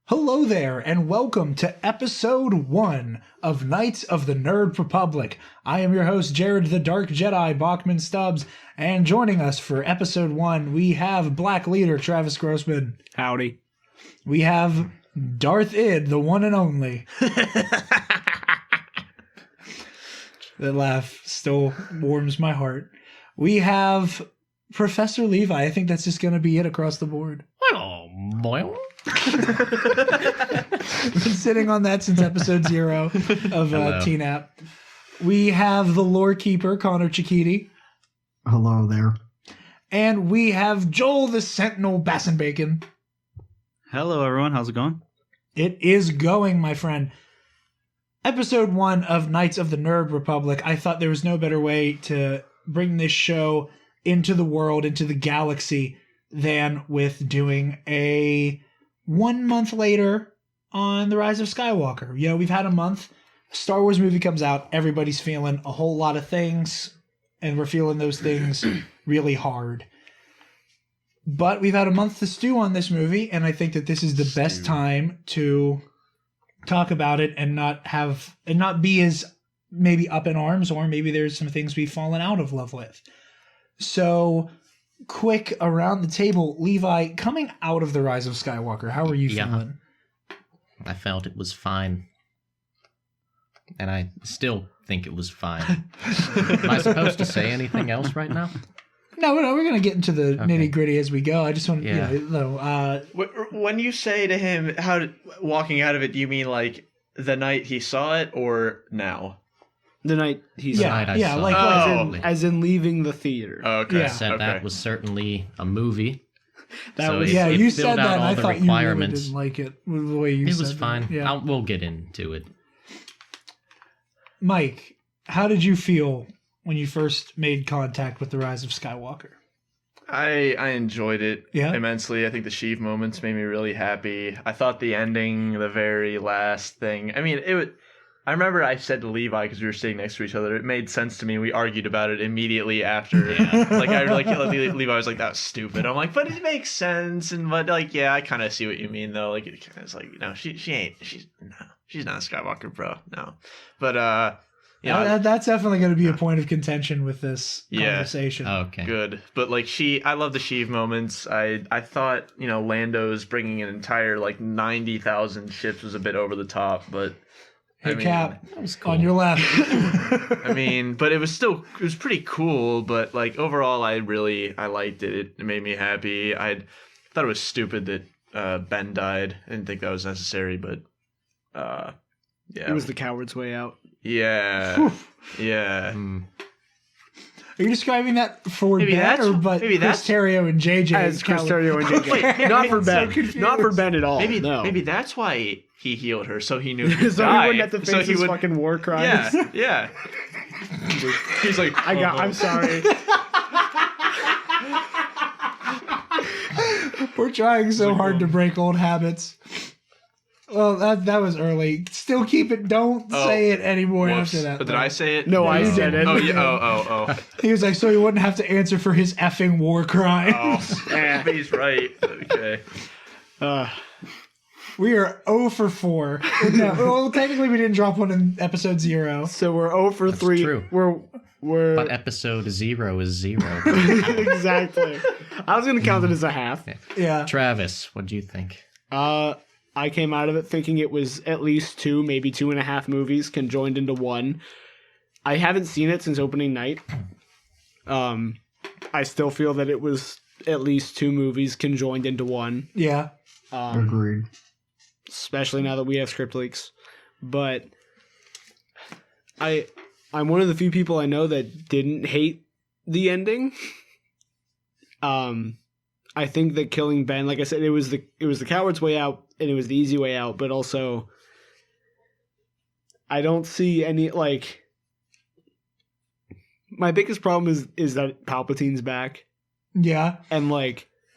Hello there, and welcome to episode 1 of Knights of the Nerd Republic. I am your host, Jared the Dark Jedi Bachman Stubbs, and joining us for episode 1, we have Black Leader Travis Grossman. Howdy. We have Darth Id, the one and only. That laugh still warms my heart. We have Professor Levi. I think that's just going to be it across the board. Oh, boy. Been sitting on that since episode 0 of TNAP. We have the lore keeper, Connor Chiquiti. Hello there. And we have Joel the Sentinel Bassin Bacon. Hello, everyone. How's it going? It is going, my friend. Episode 1 of Knights of the Nerd Republic. I thought there was no better way to bring this show into the world, into the galaxy, than with doing a 1 month later on the Rise of Skywalker. You know, we've had a month. A Star Wars movie comes out. Everybody's feeling a whole lot of things, and we're feeling those things really hard. But we've had a month to stew on this movie, and I think that this is the best time to talk about it and not be as maybe up in arms, or maybe there's some things we've fallen out of love with. So, quick around the table, Levi, coming out of the Rise of Skywalker, how are you feeling? I felt it was fine. And I still think it was fine. Am I supposed to say anything else right now? No, we're going to get into the nitty gritty as we go. I just want to, when you say to him, walking out of it, do you mean like the night he saw it or now? The night he saw it. As in leaving the theater. Oh, okay. I said that was certainly a movie. You said that, and I thought you really requirements. didn't like it the way you said it. It was fine. Yeah. We'll get into it. Mike, how did you feel when you first made contact with the Rise of Skywalker? I enjoyed it immensely. I think the Sheev moments made me really happy. I thought the ending, the very last thing, I mean, I remember I said to Levi, because we were sitting next to each other, it made sense to me. We argued about it immediately after. Levi was like, that was stupid. I'm like, but it makes sense. But I kind of see what you mean, though. Like, it's like, she's not a Skywalker, bro. No. But, that's definitely going to be a point of contention with this conversation. Okay. Good. But I love the Sheev moments. I thought, Lando's bringing an entire 90,000 ships was a bit over the top, but hey, Cap, that was cool. On your left. But it was pretty cool, but overall I liked it. It made me happy. I thought it was stupid that Ben died. I didn't think that was necessary, but it was the coward's way out. Yeah. Whew. Yeah. Are you describing that for Ben that's Chris Terrio and JJ? As Chris Terrio and JJ. Not for Ben. Not for Ben at all. Maybe that's why he healed her, so he knew he would so die. he wouldn't have to face his fucking war crimes. Yeah. He's like, I'm sorry. We're trying so hard to break old habits. Well, that was early. Still keep it. Don't say it anymore after that. But did I say it? No, I said it. Oh, yeah. Oh. He was like, so he wouldn't have to answer for his effing war crimes. Oh, he's right. Okay. We are 0 for 4. No, well, technically we didn't drop one in episode 0. So we're 0 for 3. True. We're But episode 0 is 0. Exactly. I was going to count it as a half. Yeah. Travis, what do you think? I came out of it thinking it was at least 2, maybe 2.5 movies conjoined into one. I haven't seen it since opening night. I still feel that it was at least 2 movies conjoined into one. Yeah. Agreed. Especially now that we have script leaks. But I'm one of the few people I know that didn't hate the ending. I think that killing Ben, like I said, it was the coward's way out, and it was the easy way out, but also I don't see any my biggest problem is that Palpatine's back. Yeah. And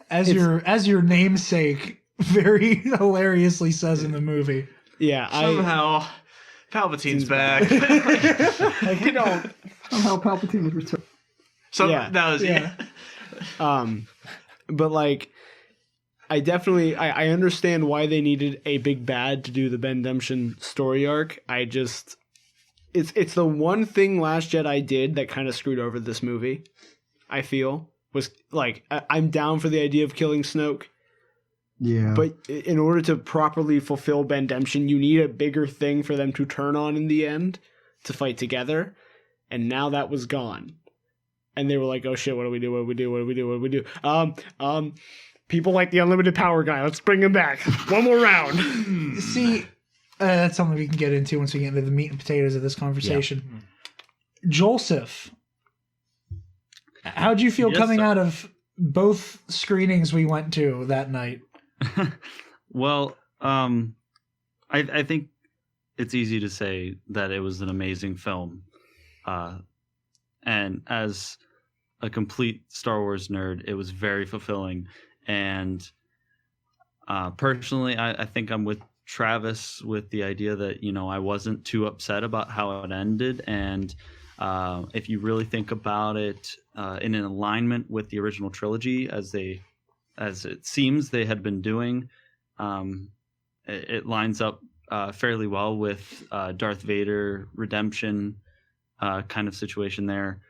as your namesake very hilariously says in the movie. Yeah, somehow Palpatine's back. Somehow Palpatine was returned. That was but definitely I understand why they needed a big bad to do the Bendemption story arc. It's the one thing Last Jedi did that kind of screwed over this movie. I feel was like I'm down for the idea of killing Snoke. Yeah. But in order to properly fulfill Bendemption, you need a bigger thing for them to turn on in the end to fight together. And now that was gone. And they were like, oh shit, what do we do? What do we do? What do we do? What do we do? People like the unlimited power guy. Let's bring him back. One more round. See, that's something we can get into once we get into the meat and potatoes of this conversation. Yeah. Joseph, how'd you feel coming out of both screenings we went to that night? Well, I think it's easy to say that it was an amazing film. And as a complete Star Wars nerd, it was very fulfilling. And personally, I think I'm with Travis with the idea that, I wasn't too upset about how it ended. And if you really think about it in an alignment with the original trilogy, as it seems they had been doing, it lines up fairly well with Darth Vader redemption kind of situation there.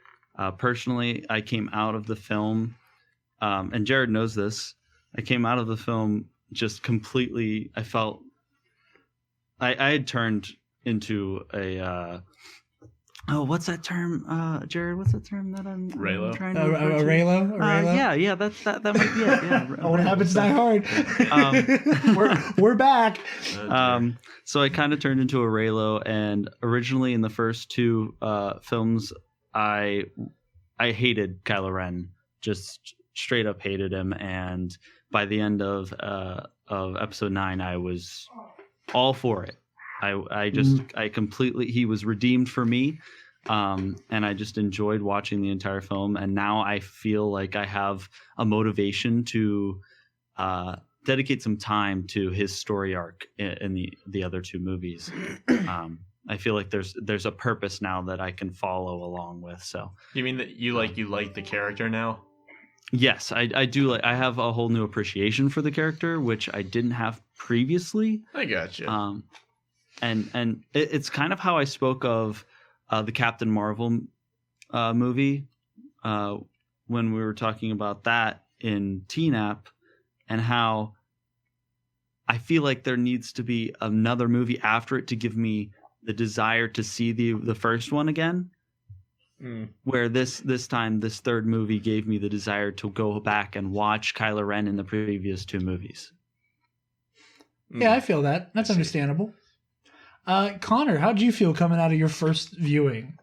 Personally, I came out of the film, and Jared knows this, I came out of the film just completely, I felt, I had turned into a, what's that term, Jared? What's that term that I'm trying to refer to? A Raylo? Yeah, that might be it. Yeah. What happens die hard. We're back. So I kind of turned into a Raylo, and originally in the first two films, I hated Kylo Ren, just straight up hated him, and by the end of episode 9, I was all for it. I completely, he was redeemed for me. And I just enjoyed watching the entire film. And now I feel like I have a motivation to dedicate some time to his story arc in the other two movies. I feel like there's a purpose now that I can follow along with. So you mean that you like the character now? Yes, I do. Like, I have a whole new appreciation for the character, which I didn't have previously. I gotcha. And it's kind of how I spoke of the Captain Marvel movie when we were talking about that in TNAP, and how I feel like there needs to be another movie after it to give me the desire to see the first one again. Where this time, this third movie gave me the desire to go back and watch Kylo Ren in the previous two movies. Yeah, I feel that. That's understandable. Connor, how did you feel coming out of your first viewing?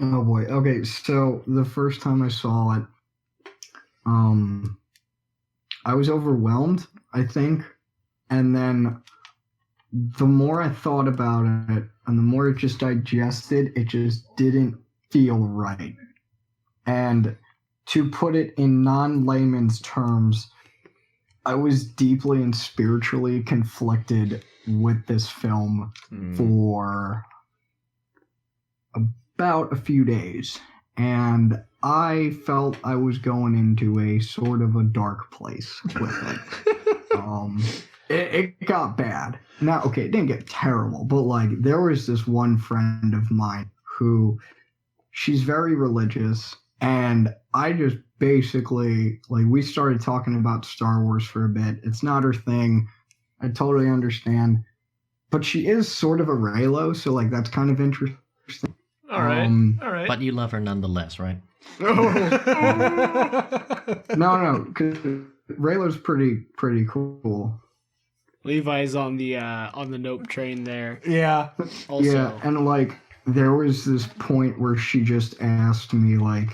Oh boy. Okay, so the first time I saw it, I was overwhelmed, I think. And then the more I thought about it and the more it just digested, it just didn't feel right. And to put it in non-layman's terms, I was deeply and spiritually conflicted with this film for about a few days. And I felt I was going into a sort of a dark place with it. It got bad. Now, okay, it didn't get terrible, but like there was this one friend of mine who, she's very religious, and I just basically, like, we started talking about Star Wars for a bit. It's not her thing. I totally understand. But she is sort of a Raylo, so like that's kind of interesting. All right. But you love her nonetheless, right? No, because Raylo's pretty cool. Levi's on the Nope train there. Yeah. Also. Yeah, and like there was this point where she just asked me, like,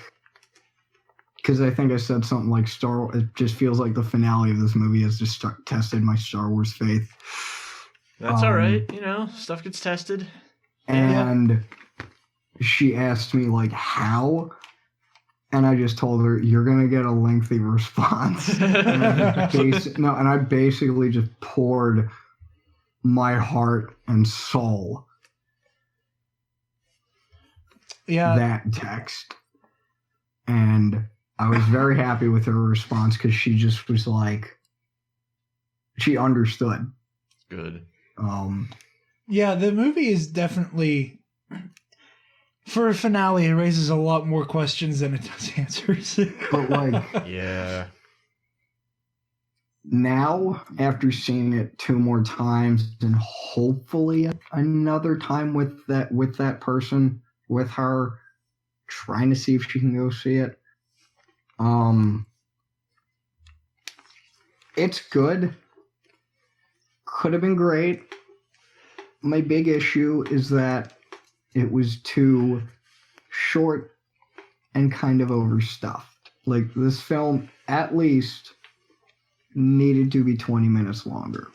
because I think I said something like it just feels like the finale of this movie has just tested my Star Wars faith. That's all right. Stuff gets tested. And she asked me, like, how? And I just told her, you're going to get a lengthy response. And I basically just poured my heart and soul that text. And I was very happy with her response because she just was like, she understood. Good. Yeah, the movie is definitely, for a finale, it raises a lot more questions than it does answers. But like, Yeah. now after seeing it 2 more times and hopefully another time with that person, with her, trying to see if she can go see it. It's good. Could have been great. My big issue is that it was too short and kind of overstuffed. Like, this film at least needed to be 20 minutes longer.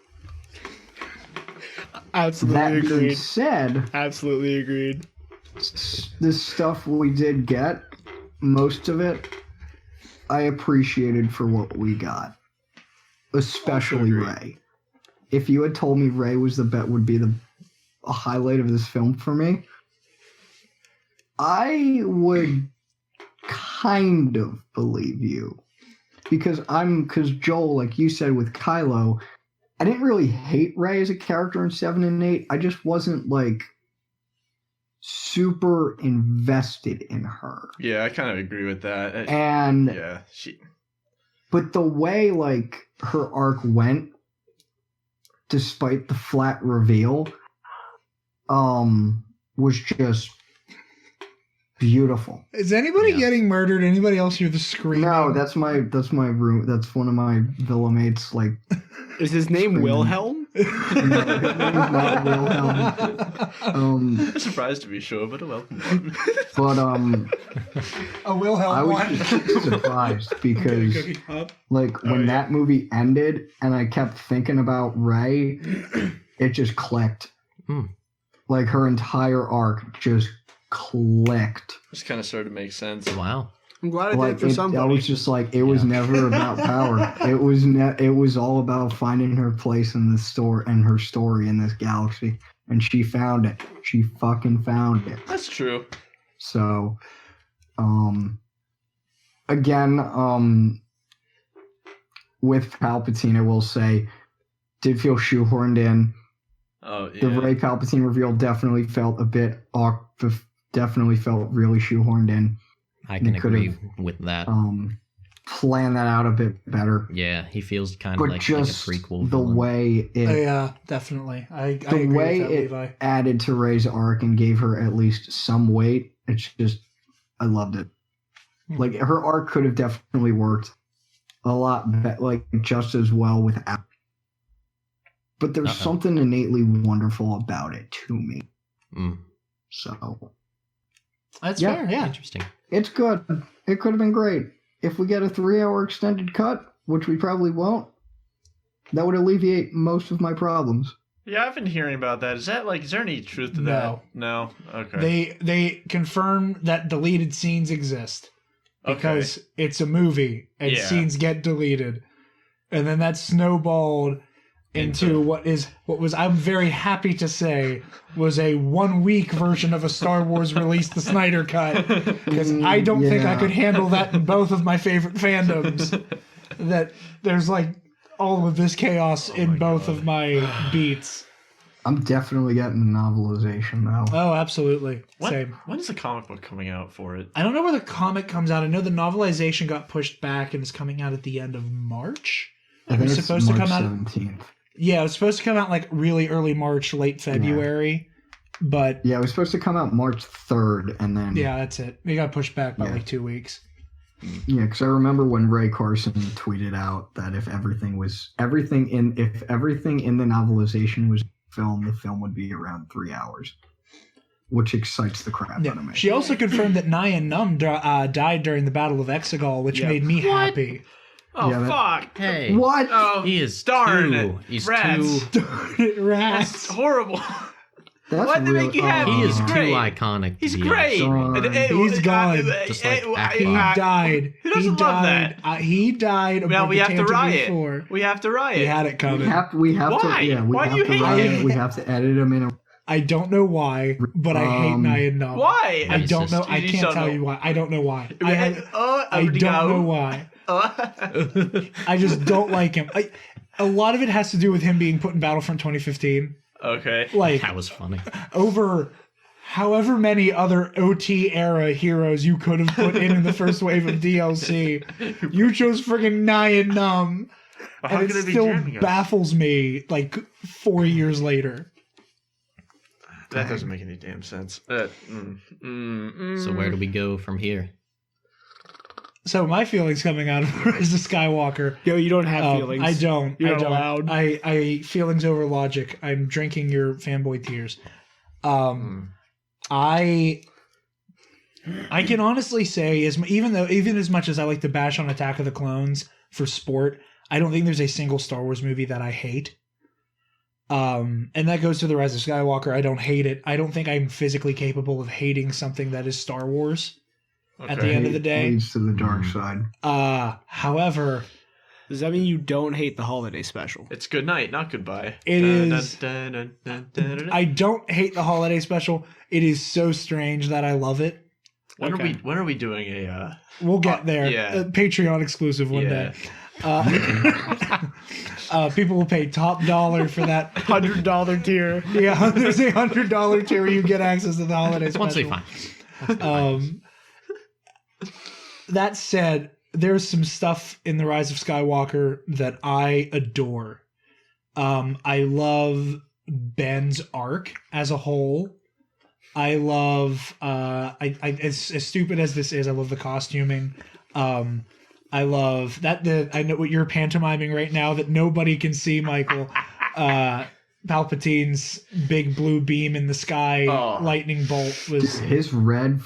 Absolutely That agreed. being said, Absolutely agreed. the stuff we did get, most of it, I appreciated for what we got. Especially Rey. If you had told me Rey was would be a highlight of this film for me, I would kind of believe you. Because Joel, like you said with Kylo, I didn't really hate Rey as a character in 7 and 8. I just wasn't like super invested in her. Yeah, I kind of agree with that. And yeah, but the way like her arc went, despite the flat reveal, was just beautiful. Is anybody getting murdered? Anybody else hear the screaming? No, that's my room. That's one of my villa mates. Like, is his name screaming. Wilhelm? No, his name's not Wilhelm. I'm surprised to be sure, but a welcome one. But a Wilhelm I was one. just surprised because like when that movie ended and I kept thinking about Rey, it just clicked. Like her entire arc just clicked. Just kind of started to make sense. Wow. I'm glad I did for somebody. I was just like, it was never about power. It was all about finding her place in the store and her story in this galaxy. And she found it. She fucking found it. That's true. So, again, with Palpatine, I will say, did feel shoehorned in. Oh, yeah. The Rey Palpatine reveal definitely felt definitely felt really shoehorned in. I can agree with that. Plan that out a bit better. Yeah, he feels kind of like a prequel. The way it, yeah, definitely. I the agree way with that, it Levi. added to Rey's arc and gave her at least some weight. It's just, I loved it. Like her arc could have definitely worked a lot, like just as well without. But there's something innately wonderful about it to me. So that's fair. Yeah, interesting. It's good. It could have been great. If we get a 3-hour extended cut, which we probably won't, that would alleviate most of my problems. Yeah, I've been hearing about that. Is there any truth to that? No. Okay. They confirm that deleted scenes exist because it's a movie and scenes get deleted, and then that snowballed into what was I'm very happy to say was a 1-week version of a Star Wars release, the Snyder Cut, because I don't think I could handle that in both of my favorite fandoms. That there's like all of this chaos in both of my beats. I'm definitely getting the novelization though. Oh, absolutely. Same. When's the comic book coming out for it? I don't know where the comic comes out. I know the novelization got pushed back and is coming out at the end of March. I think it's supposed March to come out 17th. Yeah, it was supposed to come out like really early March, late February, but yeah, it was supposed to come out March 3rd, and then that's it. It got pushed back by like 2 weeks. Yeah, because I remember when Ray Carson tweeted out that if everything in the novelization was filmed, the film would be around 3 hours, which excites the crap out of me. She also confirmed that Nyan Num died during the Battle of Exegol, which made me happy. Oh, fuck. Hey. What? Oh, he is darn too. He's rats. Darn it, rats. That's horrible. That's What to make you happy? He is He's too great. iconic. He's to be great. He's gone. Just like He died. Who doesn't love that? He died. Now we have to riot. Before. We have to riot. We had it coming. We have Why? to. Yeah, we Why have do you to hate riot. him? We have to edit him in a. I don't know why, but I hate Nyan Num. Why? I don't know. I You can't don't tell know. you why. I don't know why. I I don't know why. I just don't like him. a lot of it has to do with him being put in Battlefront 2015. Okay. Like, That was funny. over however many other OT era heroes you could have put in the first wave of DLC, you chose friggin' Nyan Numb. Well, how And it could it be still jamming us? baffles me, like, 4 years later. That doesn't make any damn sense. So where do we go from here? So my feelings coming out of Rise of Skywalker. Yo, you don't have feelings. I don't. You're I not don't. allowed. I feelings over logic. I'm drinking your fanboy tears. I can honestly say, even as much as I like to bash on Attack of the Clones for sport, I don't think there's a single Star Wars movie that I hate. And that goes to the Rise of Skywalker. I don't hate it. I don't think I'm physically capable of hating something that is Star Wars. At the end of the day, leads to the dark side. However, Does that mean you don't hate the holiday special? It's good night, not goodbye. It is. I I don't hate the holiday special. It is so strange that I love it. when Okay. are we doing a We'll get there. yeah. Patreon exclusive one day. People will pay top dollar for that. $100 tier. Yeah, there's a $100 tier where you get access to the holiday special. Once they find. That said, there's some stuff in the Rise of Skywalker that I adore. I love Ben's arc as a whole. I love as stupid as this is, I love the costuming. I love that I know what you're pantomiming right now that nobody can see, Michael. Palpatine's big blue beam in the sky, lightning bolt was his red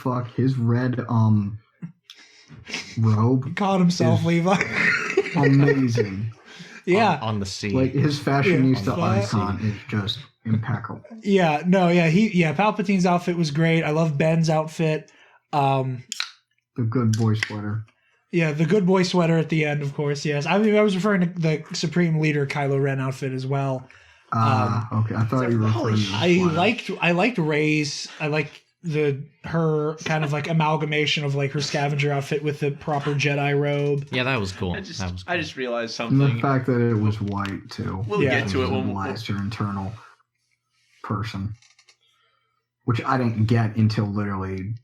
robe. caught himself, Levi. Amazing. Yeah. On the sea. Like his fashionista Yeah. icon is just impeccable. Yeah, no, yeah, Palpatine's outfit was great. I love Ben's outfit. The good boy sweater. Yeah, the good boy sweater at the end, of course, yes. I mean, I was referring to the Supreme Leader Kylo Ren outfit as well. Okay, I thought you were referring to the I liked Rey's. I like her kind of like amalgamation of like her scavenger outfit with the proper Jedi robe. Yeah, that was cool. I just realized And the something. fact that it was white too. We'll Yeah. get to it when Symbolize your internal person, which I didn't get until literally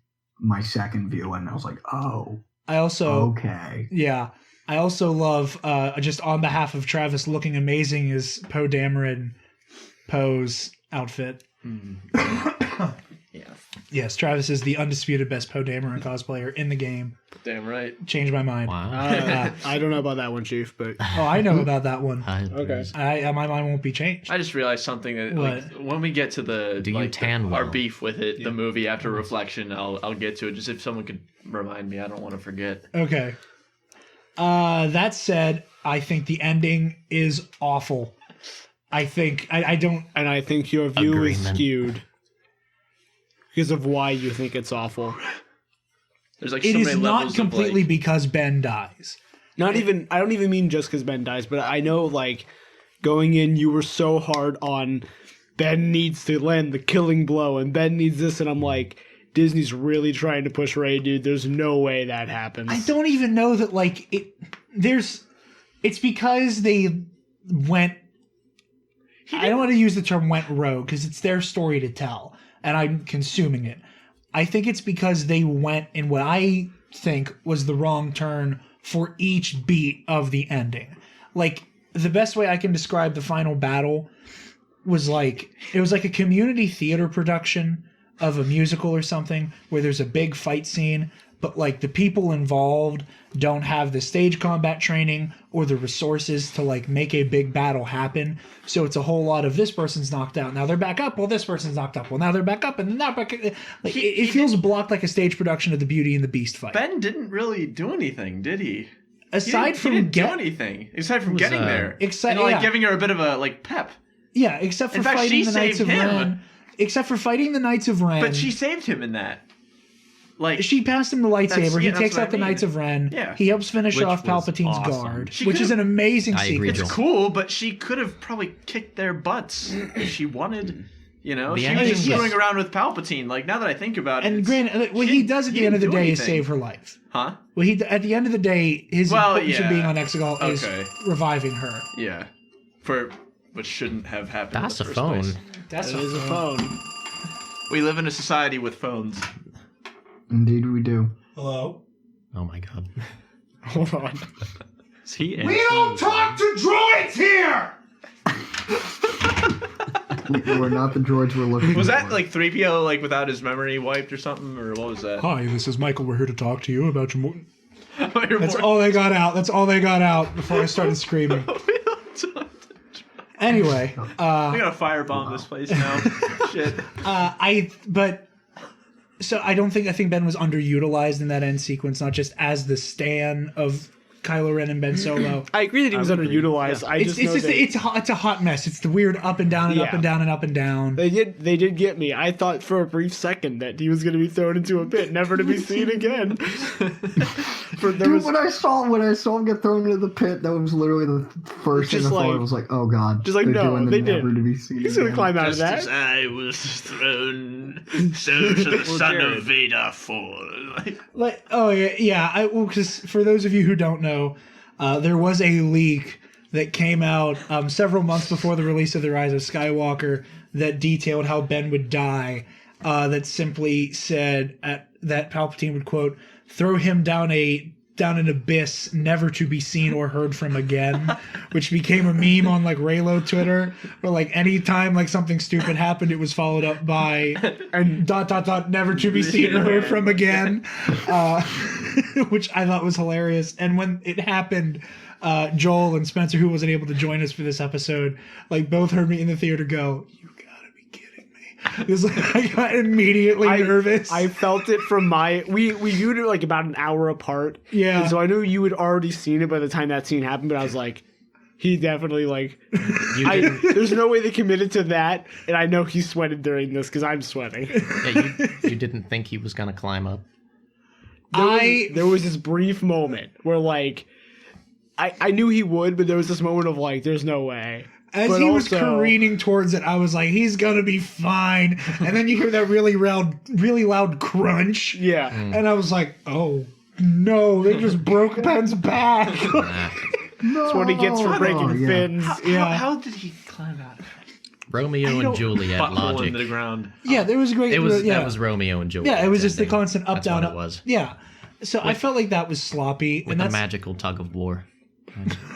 my second view, and I was like, oh, I also okay. Yeah. I also love, just on behalf of Travis, looking amazing is Poe Dameron Poe's outfit. Yes, Travis is the undisputed best Poe Dameron cosplayer in the game. Damn right. Changed my mind. Wow. I don't know about that one, Chief, but Oh, I know about that one. okay. My mind won't be changed. I just realized something that like, when we get to the Do you like, tan our well? beef with it, the movie after reflection, I'll get to it. Just if someone could remind me, I don't want to forget. Okay. That said, I think the ending is awful. I think I don't. And I think your view is Agreement. skewed because of why you think it's awful. There's like It so is many not levels completely of, like, because Ben dies. I don't even mean just because Ben dies, but I know like going in, you were so hard on Ben needs to land the killing blow and Ben needs this, and I'm like, Disney's really trying to push Rey, dude. There's no way that happens. I don't even know that like it. It's because they went. I don't want to use the term "went rogue" because it's their story to tell, and I'm consuming it. I think it's because they went in what I think was the wrong turn for each beat of the ending. Like, the best way I can describe the final battle was like, it was like a community theater production of a musical or something where there's a big fight scene, but like the people involved don't have the stage combat training or the resources to like make a big battle happen. So it's a whole lot of this person's knocked out, now they're back up, well this person's knocked up, well now they're back up, and then they're back. Like it feels blocked like a stage production of the Beauty and the Beast fight. Ben didn't really do anything, did he? Aside he didn't do anything. Aside from getting there. And like giving her a bit of a like pep. Yeah, except for In fact, fighting she the Knights of saved him. Ren. Except for fighting the Knights of Ren. But she saved him in that. Like She passed him the lightsaber. He that's takes what out I the mean. Knights of Ren. Yeah. He helps finish Which off was Palpatine's awesome. guard, She which is could've- an amazing I agree, sequence. it's cool, but she could have probably kicked their butts if she wanted. You know, The she was ending just was- screwing around with Palpatine. Like now that I think about it, And it's- granted, what she he didn't- does at he the end of the didn't do day is anything. save her life. Huh? Well, at the end of the day, his Well, importance of yeah. being on Exegol is Okay. reviving her. Yeah. for what shouldn't have happened. That's in a the first phone. place. That's It is a phone. We live in a society with phones. Indeed, we do. Hello? Oh my god. Hold on. Is he We don't talk to droids here! We're not the droids we're looking for. Was that like 3PO like without his memory wiped or something, or what was that? Hi, this is Michael. We're here to talk to you about your... Your That's more- all they got out. That's all they got out before I started screaming. Anyway, We gotta firebomb this place now. Shit. I think Ben was underutilized in that end sequence, not just as the stan of Kylo Ren and Ben Solo. I agree that he was underutilized. I It's just know that it's a hot mess. It's the weird up and down and up Yeah. and down and up and down. they did get me. I thought for a brief second that he was going to be thrown into a pit, never to be seen again. Dude, when I saw him get thrown into the pit, that was literally the first thing I Just thought. like- I was like, oh god. just like, they're no, doing the they never didn't. to be seen He's going to again. climb out of Just as that. I was thrown, so shall the son Jared. of Vader fall. Because for those of you who don't know, there was a leak that came out several months before the release of the Rise of Skywalker that detailed how Ben would die. That simply said that Palpatine would, quote, throw him down an abyss never to be seen or heard from again, which became a meme on like Raylo Twitter, where like anytime like something stupid happened, it was followed up by and ... never to be seen or heard from again, which I thought was hilarious. And when it happened, Joel and Spencer, who wasn't able to join us for this episode, like both heard me in the theater go, "You gotta be kidding me!" It was like I got immediately nervous. I felt it from we viewed it like about an hour apart. Yeah. And so I knew you had already seen it by the time that scene happened, but I was like, he definitely like there's no way they committed to that, and I know he sweated during this because I'm sweating. Yeah, you didn't think he was gonna climb up? There was this brief moment where like I knew he would, but there was this moment of like, there's no way. As But he was also- careening towards it, I was like, he's gonna be fine. And then you hear that really loud crunch. Yeah. And I was like, oh no, they just broke Ben's back. No. That's what he gets for breaking yeah. fins. How did he climb out of it? Romeo and Juliet Butthole logic. into the ground. Yeah, there was great. That was Romeo and Juliet. Yeah, it was just the ending. constant up, That's down, what up. it was. Yeah. So I felt like that was sloppy. With and a that's magical tug of war.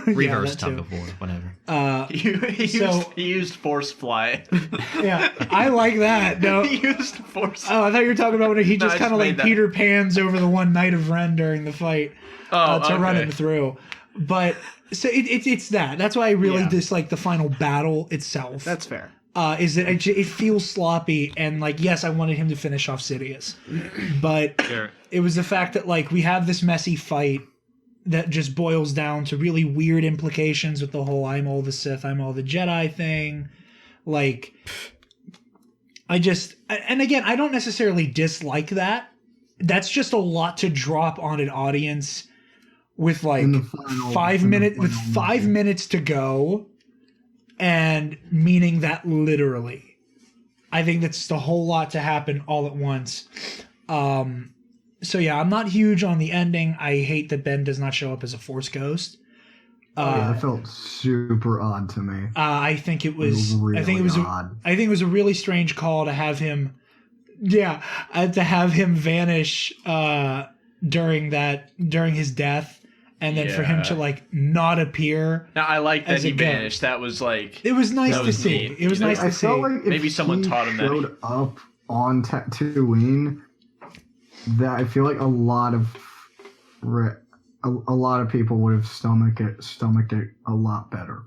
Reverse that tug too. of war, whatever. He used force fly. yeah, I like that. No. He used force. Oh, I thought you were talking about when he No, just I kind of just like made that. Peter Pans over the one Knight of Ren during the fight to run him through. But so it's that. That's why I really dislike the final battle itself. That's fair. Is that it feels sloppy, and like, yes, I wanted him to finish off Sidious, but it was the fact that like we have this messy fight that just boils down to really weird implications with the whole "I'm all the Sith, I'm all the Jedi" thing. Like, and again, I don't necessarily dislike that. That's just a lot to drop on an audience with like In the final- 5 in the minutes with final 5 movie. minutes to go, and meaning that literally. I think that's just a whole lot to happen all at once. So yeah, I'm not huge on the ending. I hate that Ben does not show up as a Force ghost. Yeah, it felt super odd to me. I think it was. Really I think it was. odd. I think it was a really strange call to have him. Yeah, to have him vanish during his death, and then for him to like not appear. Now I like that As he a ghost. vanished. That was like It was nice That to was see. neat. It was nice I to see. felt like if Maybe someone he taught him that. showed up on Tatooine, that I feel like a lot of people would have stomached it a lot better.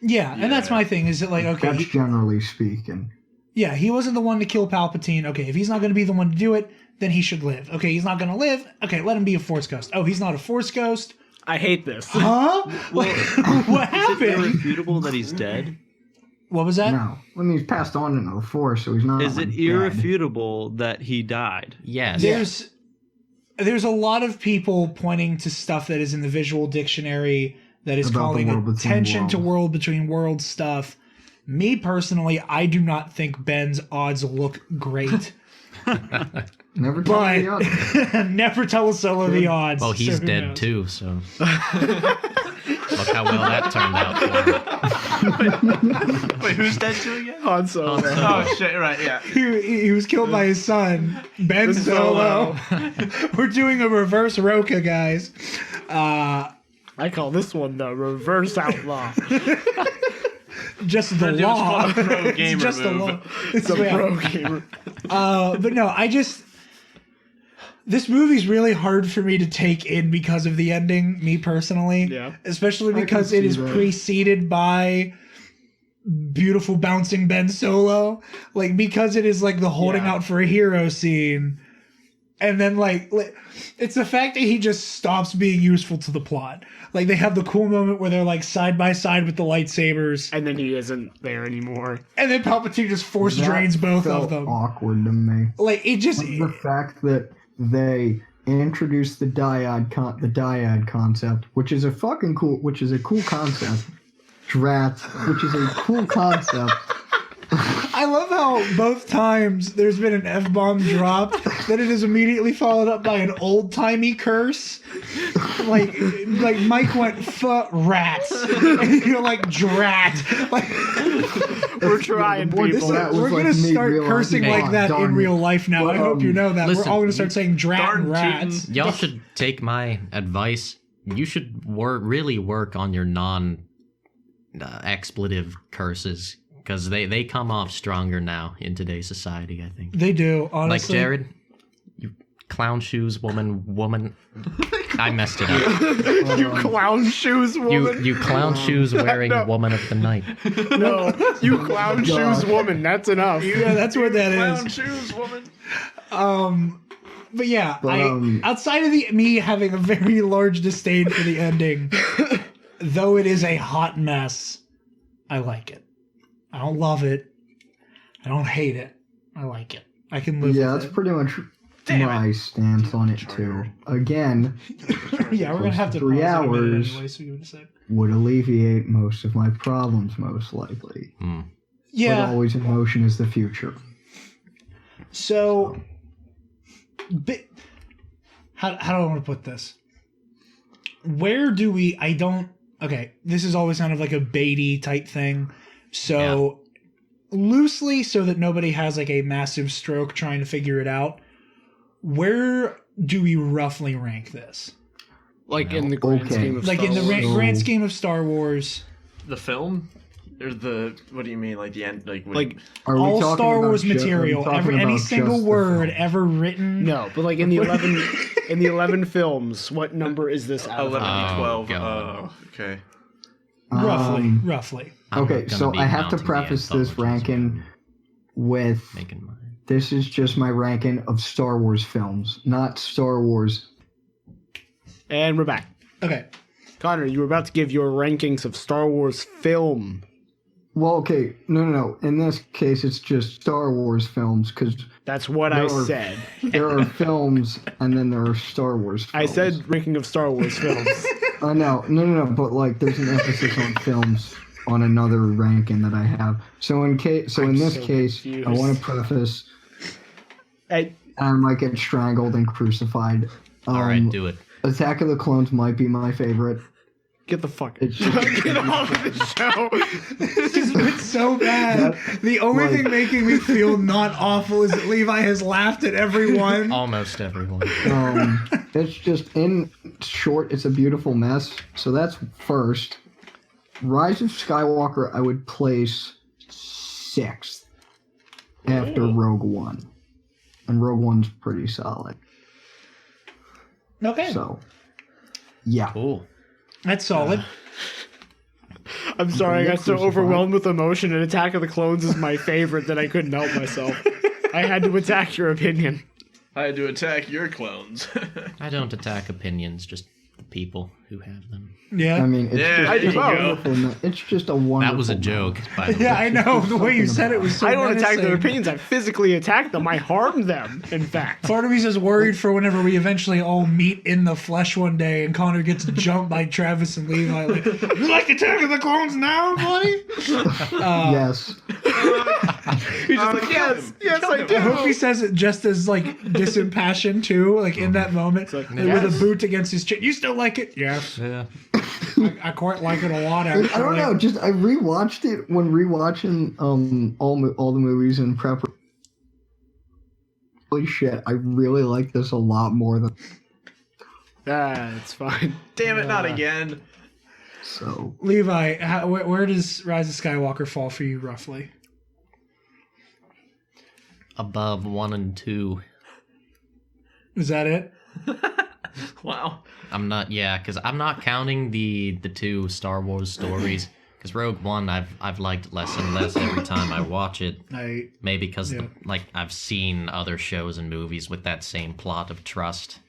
Yeah, and that's my thing. Is it like, okay, That's generally speaking. yeah, he wasn't the one to kill Palpatine. Okay, if he's not going to be the one to do it, then he should live. Okay, he's not going to live. Okay, let him be a Force ghost. Oh, he's not a Force ghost. I hate this. Huh? what Is it happened? irrefutable that he's dead? What was that? No, I mean he's passed on into the Force, so he's not. Is it like, irrefutable that he died? Yes. There's a lot of people pointing to stuff that is in the visual dictionary that is About the calling world between attention to worlds. world between worlds stuff. Me personally, I do not think Ben's odds look great. dead. Never tell But the other. never tell a Solo the odds. Well, he's so who dead knows? too, so look how well that turned out for him. Wait, who's dead too again? Han Solo. Oh shit! Right, yeah. He was killed by his son, Ben Solo. We're doing a reverse Roka, guys. I call this one the reverse outlaw. Just the law. Pro gamer It's just the move. law. It's The pro gamer. But no, this movie's really hard for me to take in because of the ending, me personally. Yeah. Especially I because can it see is that. preceded by beautiful bouncing Ben Solo. Like, because it is like the holding Yeah. out for a hero scene. And then like it's the fact that he just stops being useful to the plot. Like, they have the cool moment where they're like side by side with the lightsabers. And then he isn't there anymore. And then Palpatine just force That drains both felt of them. awkward to me. Like, it just... The fact that they introduced the dyad concept, which is a cool concept. Drat, which is a cool concept. I love how both times there's been an F-bomb dropped, that it is immediately followed up by an old-timey curse. Like Mike went, rats. And you're like, drat. Like, We're trying, Boy, people. that was we're like going to me start realizing, cursing oh, like that darn in it. real life now. I hope you know that. Listen, we're all going to start saying drat and darn rats. Y'all should take my advice. You should really work on your non-expletive curses, because they come off stronger now in today's society, I think. They do, Like honestly. Jared, you clown shoes woman. I messed it up. You clown shoes woman. You clown shoes wearing No. woman of the night. No, you clown shoes woman. That's enough. Yeah, that's what that Clown is. shoes, woman. But yeah, But, outside of me having a very large disdain for the ending, though it is a hot mess, I like it. I don't love it. I don't hate it. I like it. I can live Yeah, with that's it. pretty much my stance on it too. Again, Yeah, we're gonna have to 3 pause in a minute hours. anyway, so give it a sec. would alleviate most of my problems, most likely. But Yeah. always in motion is the future. So, how do I want to put this? Where do we? I don't. Okay, this is always kind of like a baity type thing. So, loosely, so that nobody has like a massive stroke trying to figure it out. Where do we roughly rank this? Like in the grand Okay. scheme of Like Star in the Wars. grand scheme of Star Wars, The film? Or what do you mean? Like the end? Like Are we all talking Star about Wars ju- are we material, talking any about single just the word film? ever written. No, but like in the 11 films, what number is this out of? 11 and Oh, 12. God. Oh, okay. Roughly. I'm Okay, gonna so be I have to mounting the preface this anthologies ranking with making mine. this is just my ranking of Star Wars films, not Star Wars. And we're back. Okay. Connor, you were about to give your rankings of Star Wars film. Well, okay, no. In this case, it's just Star Wars films because That's what I There are- said. there are films and then there are Star Wars films. I said ranking of Star Wars films. No, but like there's an emphasis on films on another ranking that I have. So in this so case, confused. I want to preface Hey, I might get strangled and crucified. All right, do it. Attack of the Clones might be my favorite. get the fuck. It's just, Get off of the show. This has been so bad. The only like- thing making me feel not awful is that Levi has laughed at everyone. Almost everyone. it's just in short, it's a beautiful mess. So that's first. Rise of Skywalker, I would place 6th after Rogue One, and Rogue One's pretty solid. Okay. So, yeah. Cool. That's solid. I'm sorry, I got so Crucified. overwhelmed with emotion, and Attack of the Clones is my favorite that I couldn't help myself. I had to attack your opinion. I had to attack your clones. I don't attack opinions, just the people who have them. Yeah. I mean, it's Yeah, just I do a both. wonderful it's just a wonderful. That was a joke, by the way. Yeah, I know. The way you said it was so I don't attack their menacing. opinions, I physically attack them. I harm them, in fact. Part of me's just worried for whenever we eventually all meet in the flesh one day and Connor gets jumped by Travis and Levi. Like, you like Attack of the Clones now, buddy? Yes. He's just like, yes, I I hope do. he says it just as like disimpassioned too, like in that moment, like, with a boot against his chin. You still like it? Yes. Yeah. I quite like it a lot. Like, Actually, I don't know. Just I rewatched it when rewatching all the movies in prep. Holy shit! I really like this a lot more than. It's fine. Damn it, not again. So Levi, where does Rise of Skywalker fall for you roughly? Above 1 and 2. Is that it? Wow. Because I'm not counting the 2 Star Wars stories. Because Rogue One, I've liked less and less every time I watch it. Maybe because I've seen other shows and movies with that same plot of trust.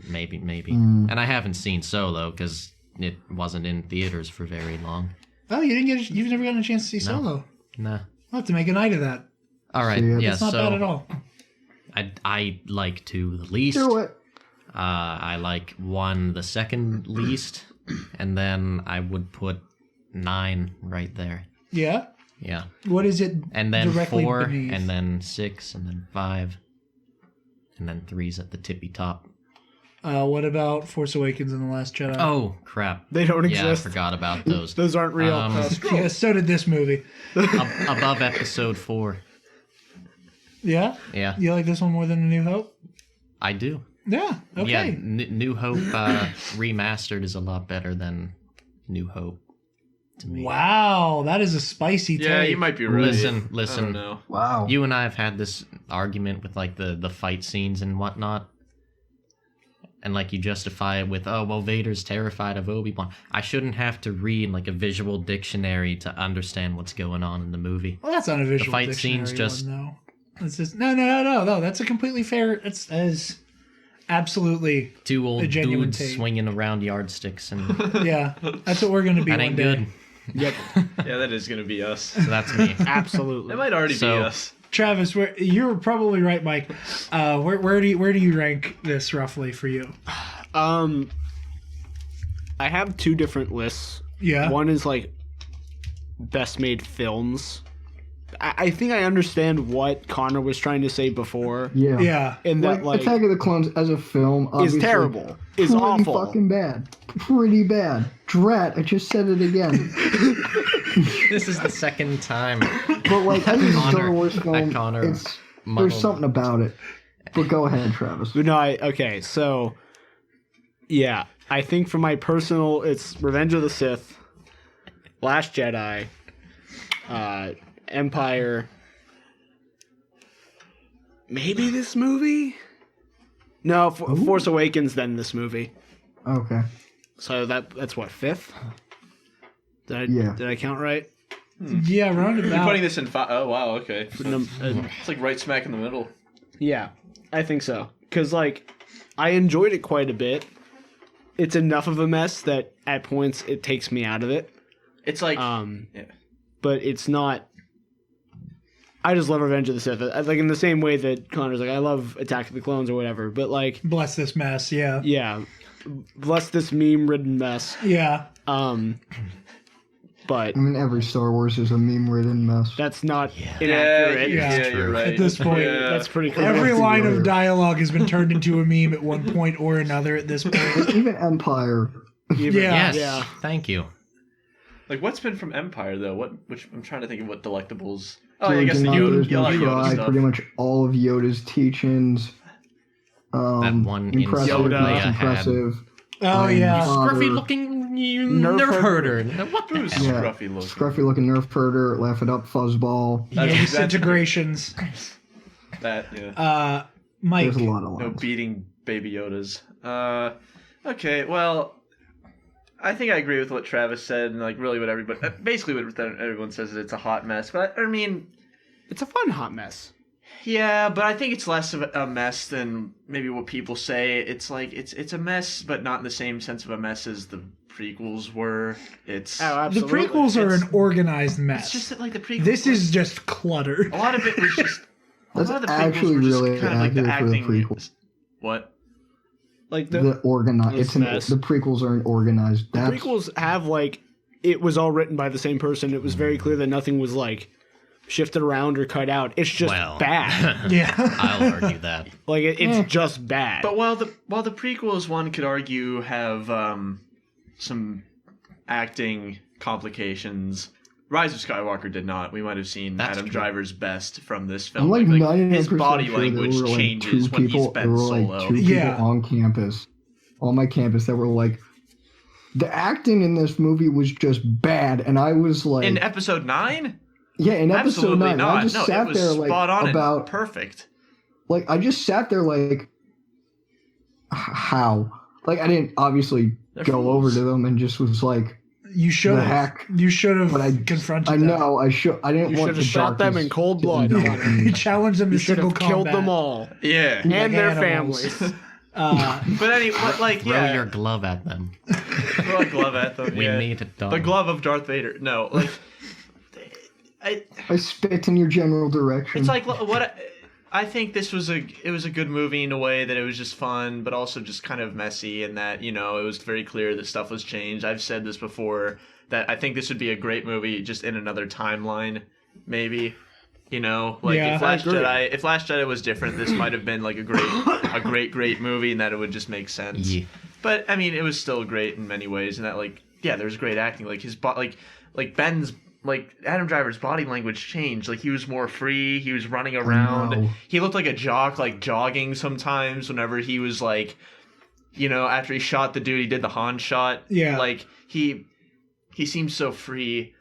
Maybe. And I haven't seen Solo because it wasn't in theaters for very long. Oh, you've never gotten a chance to see Solo? Nah. I'll have to make a night of that. All right. Yeah. It's not bad at all. I like 2 the least. do it. I like 1 the second least, and then I would put 9 right there. Yeah. Yeah. What is it? And then directly 4, beneath? and then 6, and then 5, and then 3's at the tippy top. What about Force Awakens and The Last Jedi? Oh crap! They don't Yeah, I exist. forgot about those. Those aren't real. Yeah, so did this movie. Above Episode 4. Yeah? Yeah, You like this one more than A New Hope? I do. Yeah. Okay. Yeah, New Hope remastered is a lot better than New Hope to me. Wow, that is a spicy take. Yeah, you might be right. Listen. I don't know. Wow. You and I have had this argument with like the fight scenes and whatnot. And like you justify it with, oh, well, Vader's terrified of Obi-Wan. I shouldn't have to read like a visual dictionary to understand what's going on in the movie. Well, that's not a visual The fight dictionary scenes just- one, no. It's just no. That's a completely fair. That is absolutely 2 old a genuine dudes take. swinging around yardsticks, and Yeah. That's what we're gonna be. that one ain't day. good. Yep. Yeah, that is going to be us. So that's me. Absolutely. That might already So- be us. Travis, you're probably right, Mike. Where do you rank this roughly for you? I have 2 different lists. Yeah. One is like best made films. I think I understand what Connor was trying to say before. Yeah. Yeah. In that, like, Attack of the Clones as a film is obviously terrible. Is pretty awful. fucking bad. Pretty bad. Drat, I just said it again. This is the second time. But like as a Star Connor- Wars that film, Connor there's muddled. something about it. But go ahead, Travis. But no, okay, so yeah, I think for my personal, it's Revenge of the Sith, Last Jedi, Empire, maybe this movie. No, Force Awakens, then this movie. Okay. So that's what, 5th? Yeah. Did I count right? Yeah, You're roundabout. putting this in 5. Oh, wow, okay. Num- It's like right smack in the middle. Yeah, I think so. Because, like, I enjoyed it quite a bit. It's enough of a mess that at points it takes me out of it. It's like... Yeah. But it's not... I just love Revenge of the Sith. Like, in the same way that Connor's like, I love Attack of the Clones or whatever. But, like... Bless this mess. Yeah. Yeah. Bless this meme-ridden mess. Yeah. But I mean, every Star Wars is a meme-ridden mess. that's not Yeah, inaccurate. Yeah. you're right. At this point, That's pretty cool. Every Every line word. of dialogue has been turned into a meme at one point or another at this point. Even Empire. Yeah. Yes, Yeah. thank you. Like, what's been from Empire, though? Which I'm trying to think of what delectables... Oh, I George guess the and others, Yoda, no Yoda try, stuff. pretty much all of Yoda's teachings. That one impressive, insult Yoda Leia most impressive. Oh yeah. Father. Scruffy looking Nerf nerf herder. What the Who's hell? Yeah. scruffy looking? Scruffy looking Nerf herder, laugh it up, fuzzball. Yes, That's- integrations. That, yeah. Mike. There's a lot of No lines. beating baby Yodas. Okay, well, I think I agree with what Travis said, and like really what everybody, basically what everyone says is it's a hot mess. But I mean, It's a fun hot mess. yeah, but I think it's less of a mess than maybe what people say. It's like it's a mess, but not in the same sense of a mess as the prequels were. It's Oh, The absolutely. prequels are It's- an organized mess. it's just that like the prequels. This is just clutter. a lot of it was just. A That's lot of the prequels actually were just really kind of like the accurate for the acting. prequels. What? Like The organized. This It's an, mess. the prequels aren't organized. the That's prequels have, like, it was all written by the same person. It was very clear that nothing was, like, shifted around or cut out. It's just Well, bad. Yeah. I'll argue that. Like, it's just bad. But while the prequels, one could argue, have some acting complications. Rise of Skywalker did not. We might have seen Adam Driver's best from this film. I'm like his body language changes when he's been solo. Like two people on campus, on my campus, that were like, the acting in this movie was just bad, and I was like, in episode 9. Yeah, in episode 9, not. I just sat there like spot on about perfect. Like I just sat there like, how? Like I didn't obviously go over to them and just was like, you should have. You should have confronted them. I know. I should. I didn't want to shot them in cold blood. You challenged them to single combat. Killed them all. Yeah, and their families. But anyway, throw your glove at them. Throw a glove at them. We need it done. The glove of Darth Vader. No, like I spit in your general direction. It's like what I think this was a good movie in a way that it was just fun, but also just kind of messy, and that it was very clear that stuff was changed. I've said this before that I think this would be a great movie just in another timeline, maybe. If Last Jedi was different, this might have been like a great movie, and that it would just make sense. Yeah. But I mean, it was still great in many ways, and that there's great acting. Like his Ben's. Like, Adam Driver's body language changed. Like, he was more free. He was running around. He looked like a jock, like, jogging sometimes whenever he was, like, after he shot the dude, he did the Han shot. Yeah. Like, he seems so free.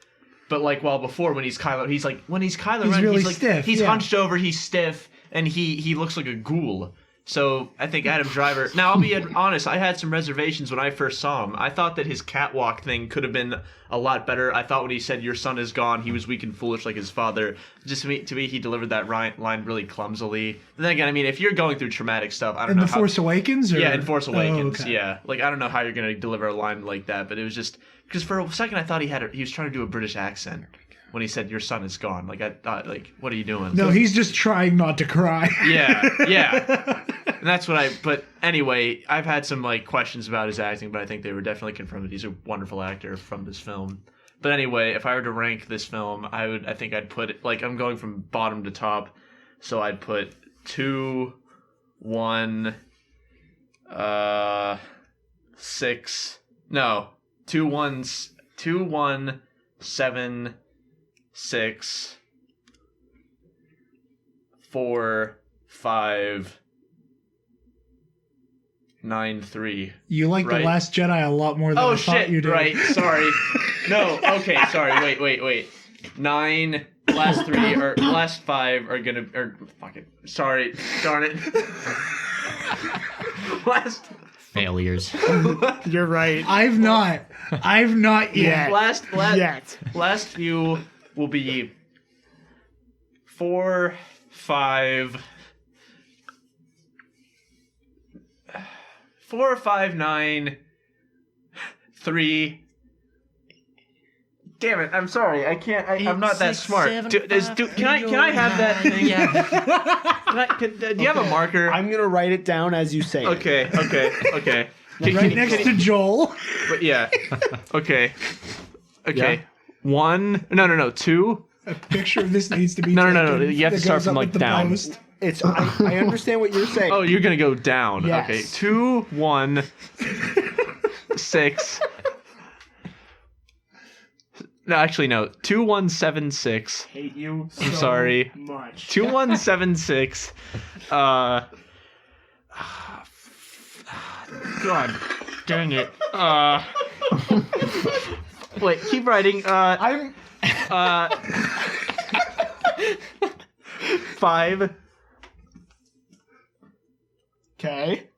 But, like, while before, when he's Kylo Ren, really he's, like, stiff. He's hunched over, he's stiff, and he looks like a ghoul. So, I think Adam Driver... Now, I'll be honest, I had some reservations when I first saw him. I thought that his catwalk thing could have been a lot better. I thought when he said, "Your son is gone," he was weak and foolish like his father. Just to me, he delivered that line really clumsily. But then again, I mean, if you're going through traumatic stuff, I don't know in The Force Awakens? Or? Yeah, in Force Awakens, okay. yeah. Like, I don't know how you're going to deliver a line like that, but it was just... Because for a second, I thought he was trying to do a British accent when he said, "Your son is gone." Like, I thought, like, what are you doing? No, he's just trying not to cry. Yeah. And that's what but anyway, I've had some, like, questions about his acting, but I think they were definitely confirmed that he's a wonderful actor from this film. But anyway, if I were to rank this film, I think I'd put it, like, I'm going from bottom to top, so I'd put 2, 1, 6, no, 2, 1, 7, 6, 4, 5, 9, 3. You like right? The Last Jedi a lot more than I thought you did. Right, sorry. No, okay, sorry, wait. 9, last 3, or last 5 are gonna, fuck it. Sorry, darn it. Last... Failures. You're right. I've not yet. Last few will be 4, 5... 4, 5, 9, 3. Damn it! I'm sorry. I can't. I'm not that smart. Can I have that thing? Yeah. Do you have a marker? I'm gonna write it down as you say. Okay. Right next to Joel. But yeah. Okay. Yeah. 1. No. 2. A picture of this needs to be. No. You have to start from like down. Post. I understand what you're saying. Oh, you're gonna go down. Yes. Okay. 2, 1, 6. No, actually no. 2, 1, 7, 6. Hate you. I'm sorry. Much. 2, 1, 7, 6. God dang it. Wait, keep writing. 5. Okay.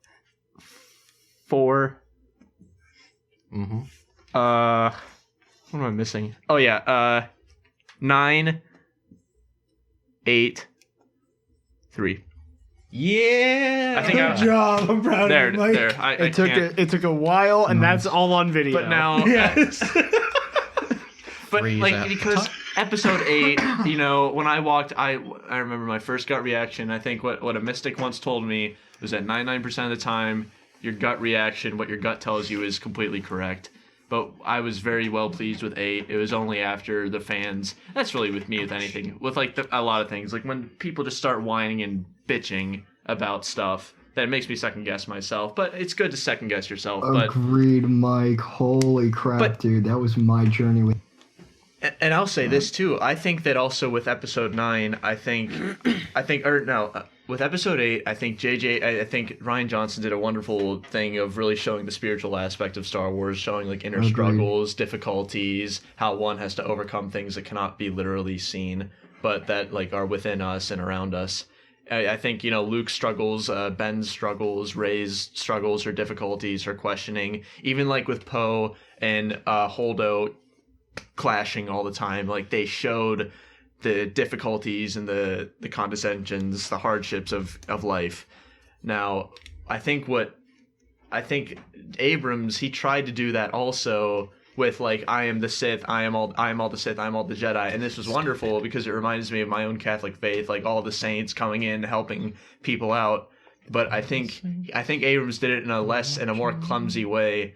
4. Mm-hmm. What am I missing? Oh yeah. 9. 8. 3. Yeah. I think Good job. I'm proud of you, Mike. It took a while, and that's all on video. But now, Yes. but like because episode 8, when I walked, I remember my first gut reaction. I think what a mystic once told me was that 99% of the time, your gut reaction, what your gut tells you, is completely correct. But I was very well pleased with 8. It was only after the fans. That's really with me with anything. With like a lot of things. Like when people just start whining and bitching about stuff, that makes me second guess myself. But it's good to second guess yourself. Agreed, Mike. Holy crap, dude. That was my journey with. And I'll say this too. I think that also with episode 9, with episode 8, I think I think Rian Johnson did a wonderful thing of really showing the spiritual aspect of Star Wars, showing like inner struggles, difficulties, how one has to overcome things that cannot be literally seen, but that like are within us and around us. I think, Luke's struggles, Ben's struggles, Rey's struggles or difficulties or questioning, even like with Poe and Holdo clashing all the time, like they showed the difficulties and the condescensions, the hardships of life. Now, I think Abrams, he tried to do that also with like, I am the Sith, I am all the Sith, I am all the Jedi, and this was wonderful because it reminds me of my own Catholic faith, like all the saints coming in helping people out. But I think Abrams did it in a more clumsy way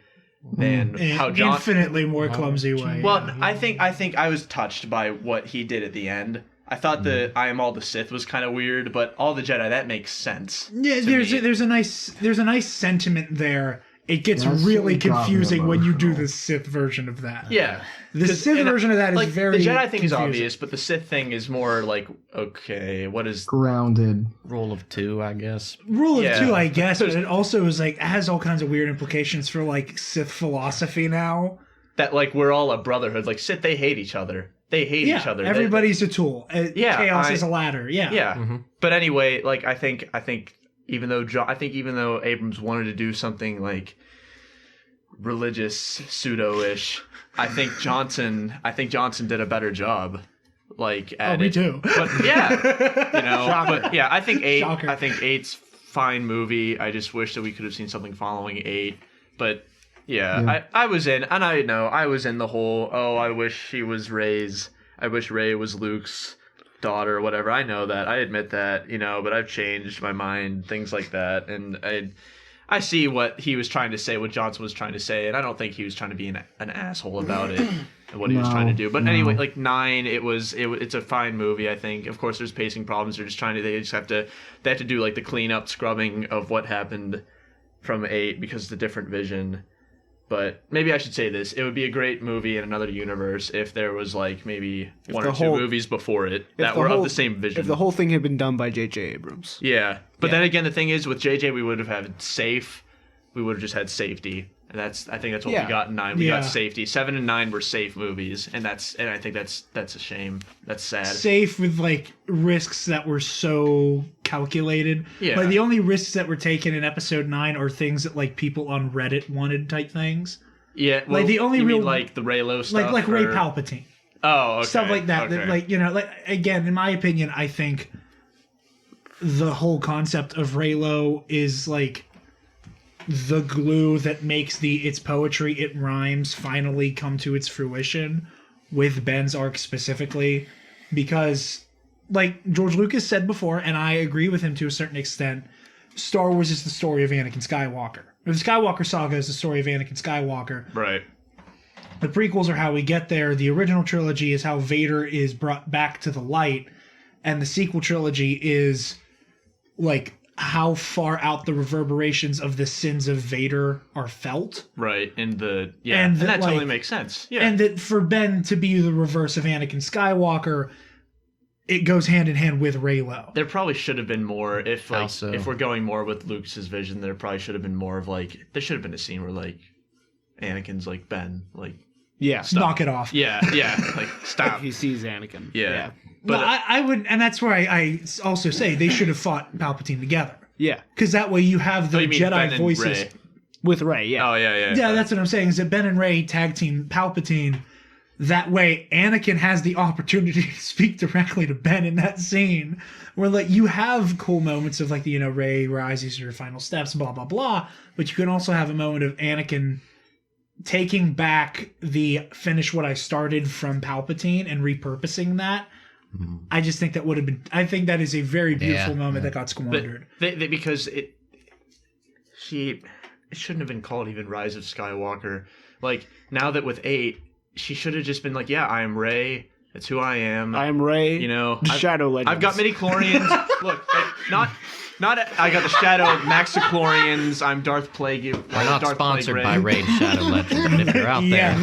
than how John infinitely more clumsy way. Well, I think I was touched by what he did at the end. I thought the I am all the Sith was kind of weird, but all the Jedi, that makes sense. Yeah, there's a nice sentiment there. It gets really confusing when you do the Sith version of that. Yeah. The Sith version of that is very the Jedi thing confusing. is obvious, but the Sith thing is more like, okay, what is grounded? Rule of 2, I guess. Rule of 2, I guess, but it also is like, it has all kinds of weird implications for like Sith philosophy now. That like we're all a brotherhood. Like Sith, they hate each other. They hate each other. Everybody's a tool. Chaos is a ladder. Yeah. Yeah. Mm-hmm. But anyway, like I think even though Abrams wanted to do something like religious pseudo-ish, I think Johnson did a better job. Like at me too. But yeah, but yeah, I think 8. Shocker. I think 8's fine movie. I just wish that we could have seen something following 8. But yeah. I was in, and I was in the whole. Oh, I wish she was Rey's. I wish Rey was Luke's daughter or whatever. I know that. I admit that. But I've changed my mind. Things like that, and I see what he was trying to say, what Johnson was trying to say, and I don't think he was trying to be an asshole about it and what he was trying to do. But anyway, like 9, it's a fine movie, I think. Of course, there's pacing problems. They have to do like the cleanup, scrubbing of what happened from 8 because it's a different vision. But maybe I should say this. It would be a great movie in another universe if there was like maybe one or two movies before it that were of the same vision. If the whole thing had been done by J.J. Abrams. Yeah. But then again, the thing is with J.J. we would have had safe. We would have just had safety. And I think that's what we got in 9. We got safety. 7 and 9 were safe movies, and I think that's a shame. That's sad. Safe with like risks that were so calculated. Yeah. Like the only risks that were taken in episode 9 are things that like people on Reddit wanted type things. Yeah. Well, like the only real mean, like the Reylo stuff, like Rey Palpatine. Oh, okay. Stuff like that. Okay. That like like again, in my opinion, I think the whole concept of Reylo is like the glue that makes it's poetry, it rhymes finally come to its fruition with Ben's arc specifically, because like George Lucas said before, and I agree with him to a certain extent, Star Wars is the story of Anakin Skywalker. The Skywalker saga is the story of Anakin Skywalker. Right. The prequels are how we get there. The original trilogy is how Vader is brought back to the light, and the sequel trilogy is like how far out the reverberations of the sins of Vader are felt. Right. And that totally makes sense. Yeah. And that for Ben to be the reverse of Anakin Skywalker, it goes hand in hand with Reylo. There probably should have been more if we're going more with Luke's vision, there probably should have been more of like, there should have been a scene where like Anakin's like, Ben, like, stop. Knock it off. Yeah. Like, stop. He sees Anakin. Yeah. But I would, and that's where I also say they should have fought Palpatine together. Yeah, because that way you have the Jedi voices Rey? With Rey. Yeah. Oh yeah. Yeah, that's what I'm saying. Is that Ben and Rey tag team Palpatine? That way, Anakin has the opportunity to speak directly to Ben in that scene, where like you have cool moments of like Rey rises to her final steps, blah blah blah. But you can also have a moment of Anakin taking back the finish what I started from Palpatine and repurposing that. I just think that would have been. I think that is a very beautiful moment that got squandered. Because it shouldn't have been called even Rise of Skywalker. Like now that with 8, she should have just been like, yeah, I am Rey. That's who I am. I am Rey. The Shadow Legends. I've got midichlorians. Look, not Not I got the Shadow of Maxichlorians. I'm Darth Plague. We're not sponsored by Raid Shadow Legend, but if you're out there,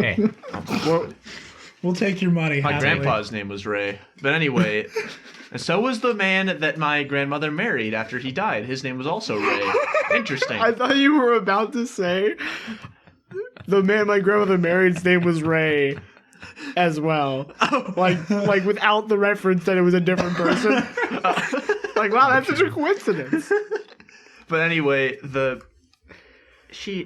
hey. We'll take your money. My grandpa's name was Ray. But anyway, and so was the man that my grandmother married after he died. His name was also Ray. Interesting. I thought you were about to say the man my grandmother married's name was Ray as well. Like without the reference that it was a different person. Like, wow, that's such a coincidence. But anyway, she's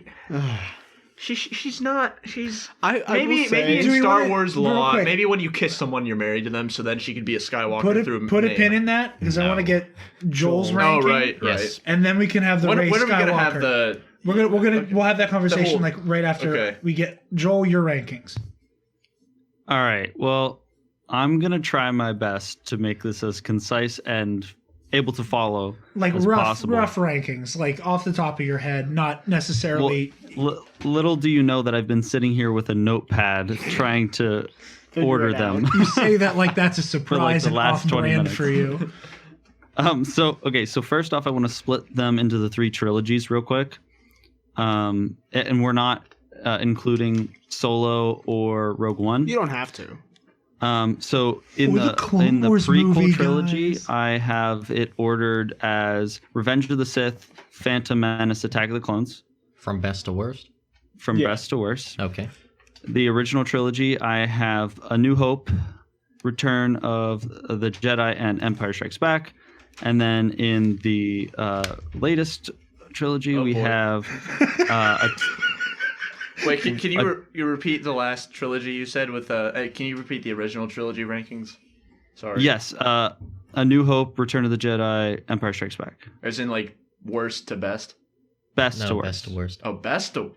not. Maybe in Star Wars law, maybe when you kiss someone, you're married to them, so then she could be a Skywalker Put a pin in that, because I want to get Joel's ranking. Oh, right. Yes. And then we can have the Rey Skywalker. When are we gonna have the? We'll have that conversation right after we get Joel your rankings. All right. Well, I'm gonna try my best to make this as concise and able to follow as possible. rough rankings, like off the top of your head, not necessarily. Well, little do you know that I've been sitting here with a notepad trying to order them. You say that like that's a surprise and off-brand for you. So first off, I want to split them into the 3 trilogies real quick. And we're not including Solo or Rogue One. You don't have to. So in the prequel trilogy, guys. I have it ordered as Revenge of the Sith, Phantom Menace, Attack of the Clones. From best to worst? From best to worst. Okay. The original trilogy, I have A New Hope, Return of the Jedi, and Empire Strikes Back. And then in the latest trilogy, we have... Wait, can you repeat the last trilogy you said with can you repeat the original trilogy rankings? Sorry. Yes. A New Hope, Return of the Jedi, Empire Strikes Back. As in like worst to best? Best to worst. Best to worst. Oh, best to...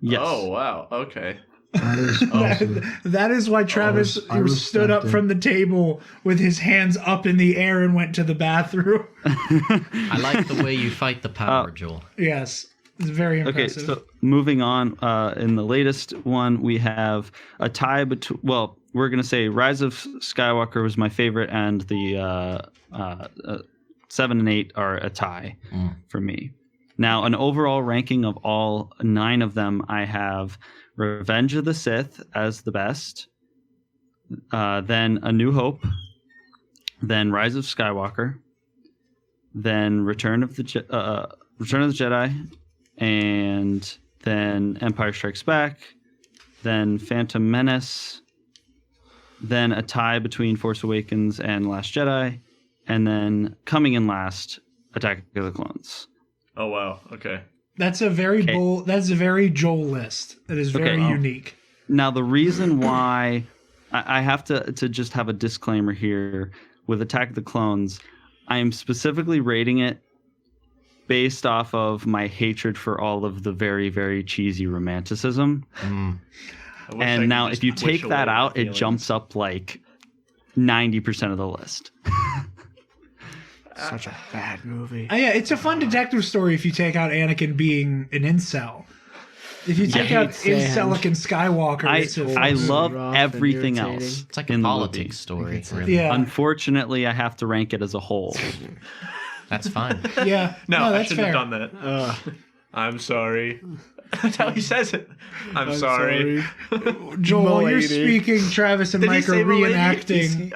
Yes. Oh, wow. Okay. That is why Travis stood up from the table with his hands up in the air and went to the bathroom. I like the way you fight the power, Joel. Yes. It's very impressive. Okay, so moving on, in the latest one, we have a tie between... Well, we're going to say Rise of Skywalker was my favorite, and the 7 and 8 are a tie for me. Now, an overall ranking of all 9 of them, I have Revenge of the Sith as the best, then A New Hope, then Rise of Skywalker, then Return of the Jedi, and then Empire Strikes Back, then Phantom Menace, then a tie between Force Awakens and Last Jedi, and then coming in last, Attack of the Clones. Oh wow! Okay, that's a very bold. That's a very Joel list. That is very unique. Now the reason why I have to just have a disclaimer here with Attack of the Clones, I am specifically rating it based off of my hatred for all of the very, very cheesy romanticism. And now if you take that out, it jumps up like 90% of the list. Such a bad movie. Yeah, it's a fun detective story if you take out Anakin being an incel. If you take out Incelic and Skywalker, I love everything else. It's like a politics story. Really. Yeah. Unfortunately, I have to rank it as a whole. That's fine. Yeah. No, that's I shouldn't fair. have done that. I'm sorry. That's how he says it. I'm sorry. Joel, you're speaking. Travis and Mike are reenacting.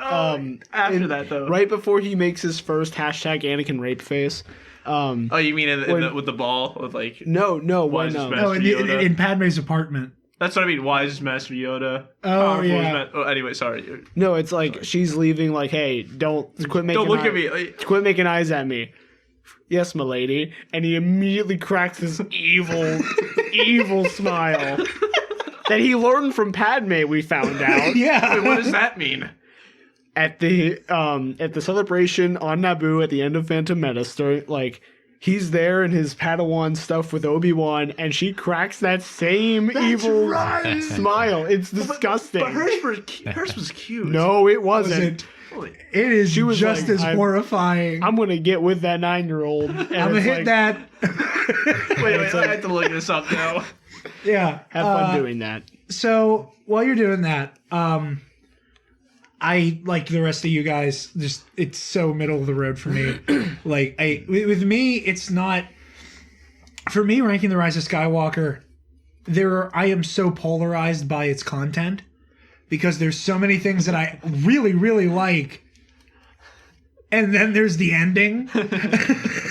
After that, though. Right before he makes his first hashtag Anakin rape face. You mean with the ball? With like No, in Padme's apartment. That's what I mean. Wise Master Yoda. Oh, yeah. Anyway, sorry. No, it's like she's leaving. Like, hey, quit making. Don't look at me. Quit making eyes at me. Yes, milady. And he immediately cracks this evil smile that he learned from Padme. We found out. Yeah. Wait, what does that mean? At the celebration on Naboo at the end of Phantom Menace, he's there in his Padawan stuff with Obi-Wan, and she cracks that same evil smile. It's disgusting. But hers was cute. No, it wasn't. It is just like, as horrifying. I'm going to get with that 9-year-old. I'm going to hit that. Wait, I have to look this up now. Yeah. Have fun doing that. So, while you're doing that, I, like the rest of you guys, just it's so middle of the road for me. Like with me, it's not. For me, ranking the Rise of Skywalker, I am so polarized by its content because there's so many things that I really, really like, and then there's the ending that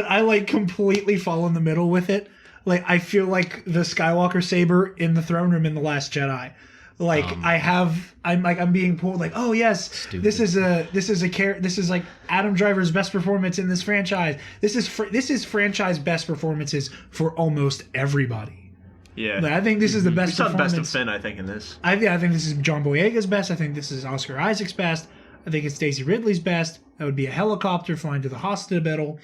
I like completely fall in the middle with it. Like I feel like the Skywalker saber in the throne room in The Last Jedi. Like I'm being pulled like, oh yes, stupid. this is like Adam Driver's best performance in this franchise. This is franchise best performances for almost everybody. Yeah, like, I think this is the best. We saw performance. the best of Finn, I think, in this. I think this is John Boyega's best. I think this is Oscar Isaac's best. I think it's Daisy Ridley's best. That would be a helicopter flying to the hospital.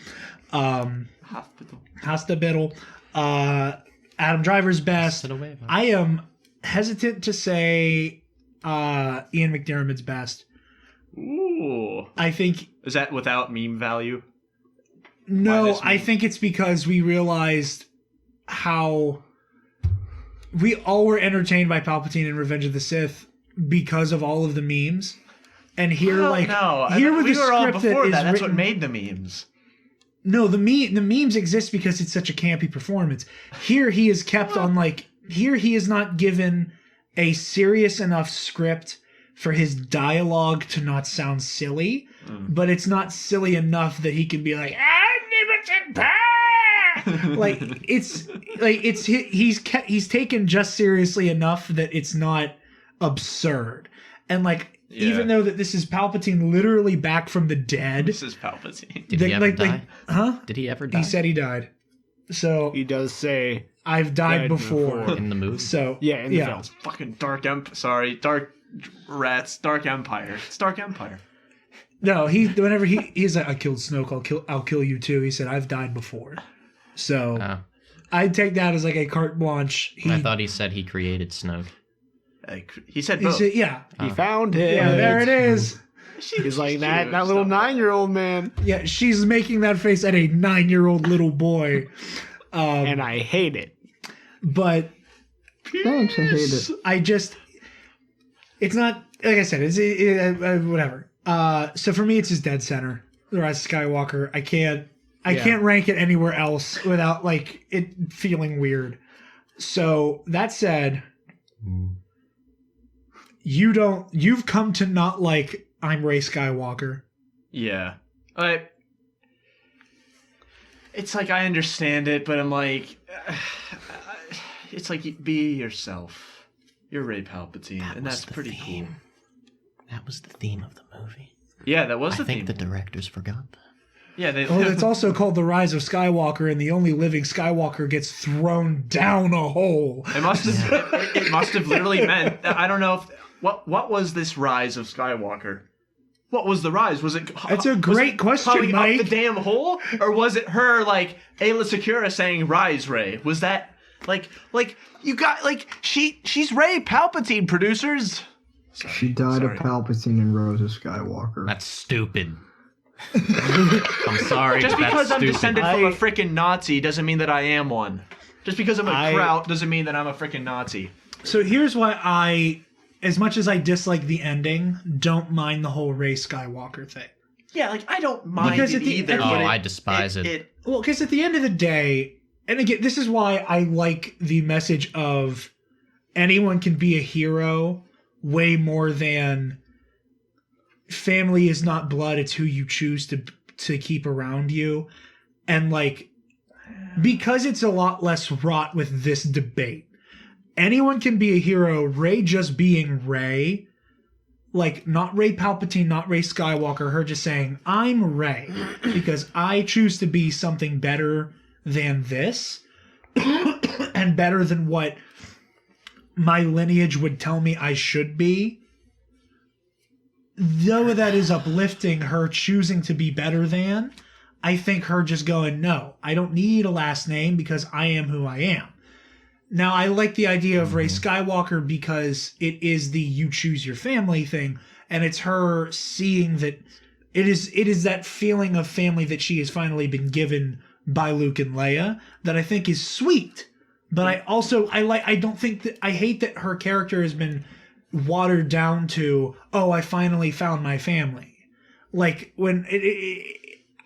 Hospital. Adam Driver's best. I am hesitant to say Ian McDiarmid's best. Ooh. I think... Is that without meme value? No, I think it's because we realized how... We all were entertained by Palpatine in Revenge of the Sith because of all of the memes. And here, we were all before that. That's what made the memes. No, the memes exist because it's such a campy performance. Here he is kept on like... Here he is not given a serious enough script for his dialogue to not sound silly, but it's not silly enough that he can be like, unlimited power! He's taken just seriously enough that it's not absurd. And even though that this is Palpatine literally back from the dead. This is Palpatine. Did he ever die? Did he ever die? He said he died. So he does say I've died before in the movie. So in the film. Fucking Dark Empire. It's Dark Empire. No, whenever he's like, I killed Snoke, I'll kill you too. He said, I've died before. So I take that as like a carte blanche. I thought he said he created Snoke. He said both. He found it. Yeah, there it is. He's like that little 9-year-old man. Yeah, she's making that face at a 9-year-old little boy. And I hate it. But thanks, I hate it. It's not, like I said, it's whatever. So for me, it's just dead center. The Rise of Skywalker. I can't rank it anywhere else without like it feeling weird. So that said, you've come to not like I'm Rey Skywalker. Yeah. It's like I understand it, but I'm like, it's like be yourself. You're Rey Palpatine, and that's pretty cool. That was the theme of the movie. Yeah, that was the theme. I think the directors forgot that. Yeah, it's also called The Rise of Skywalker, and the only living Skywalker gets thrown down a hole. It must have literally meant, I don't know if what was this Rise of Skywalker? What was the rise? Was it? That's a great question, Mike. Up the damn hole, or was it her like Ayla Secura saying "Rise, Rey"? Was that like you got like she's Rey Palpatine, producers? She died of Palpatine in Rise of Skywalker. That's stupid. I'm sorry. Just because I'm stupid. descended from a freaking Nazi doesn't mean that I am one. Just because I'm a kraut doesn't mean that I'm a freaking Nazi. So here's why as much as I dislike the ending, don't mind the whole Rey Skywalker thing. Yeah, like I don't mind it either. I despise it. Well, because at the end of the day, and again, this is why I like the message of anyone can be a hero way more than family is not blood, it's who you choose to keep around you. And like, because it's a lot less wrought with this debate, anyone can be a hero. Rey just being Rey, like not Rey Palpatine, not Rey Skywalker, her just saying, I'm Rey because I choose to be something better than this and better than what my lineage would tell me I should be. Though that is uplifting, her choosing to be better than, I think her just going, no, I don't need a last name because I am who I am. Now, I like the idea of Rey Skywalker because it is the you choose your family thing, and it's her seeing that it is that feeling of family that she has finally been given by Luke and Leia that I think is sweet. But I hate that her character has been watered down to, oh, I finally found my family. Like, when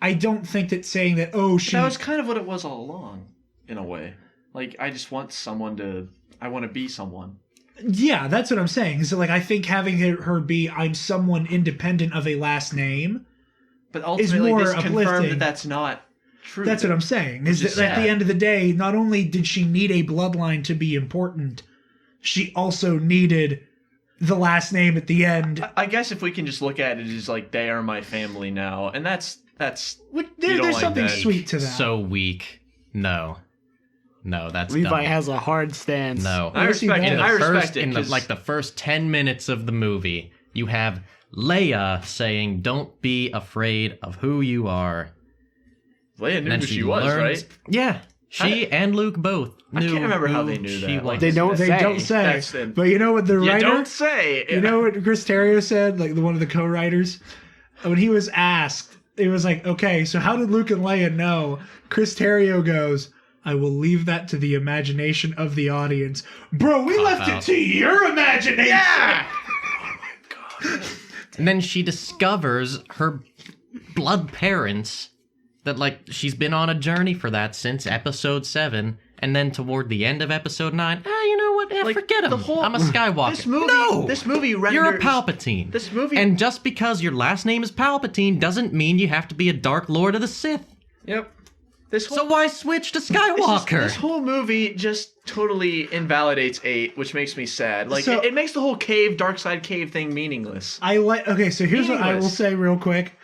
I don't think that saying that, oh, That was kind of what it was all along, in a way. Like, I just want I want to be someone. Yeah, that's what I'm saying. So, like, I think having her be, I'm someone independent of a last name, but ultimately, this confirmed that that's not true. That's what I'm saying. Is that at the end of the day, not only did she need a bloodline to be important, she also needed the last name at the end. I guess if we can just look at it as like, they are my family now, and that's there's like something that. sweet to that. So weak. No, that's Levi dumb. has a hard stance. No, I respect it. In the first 10 minutes of the movie, you have Leia saying, "Don't be afraid of who you are." Leia knew who she was, right? Yeah, she and Luke both knew. I can't remember how they knew that. Like, They don't say. But you know what the writer? Don't say. You know what Chris Terrio said? Like one of the co-writers, when he was asked, it was like, okay, so how did Luke and Leia know? Chris Terrio goes, I will leave that to the imagination of the audience. Bro, we left it to your imagination. Yeah. And then she discovers her blood parents, that like she's been on a journey for that since episode 7, and then toward the end of episode 9, you know what? Like, forget him. I'm a Skywalker. This movie renders... You're a Palpatine. This movie... And just because your last name is Palpatine doesn't mean you have to be a Dark Lord of the Sith. Yep. So why switch to Skywalker? This whole movie just totally invalidates 8, which makes me sad. Like, it makes the whole dark side cave thing meaningless. Okay, so here's what I will say real quick.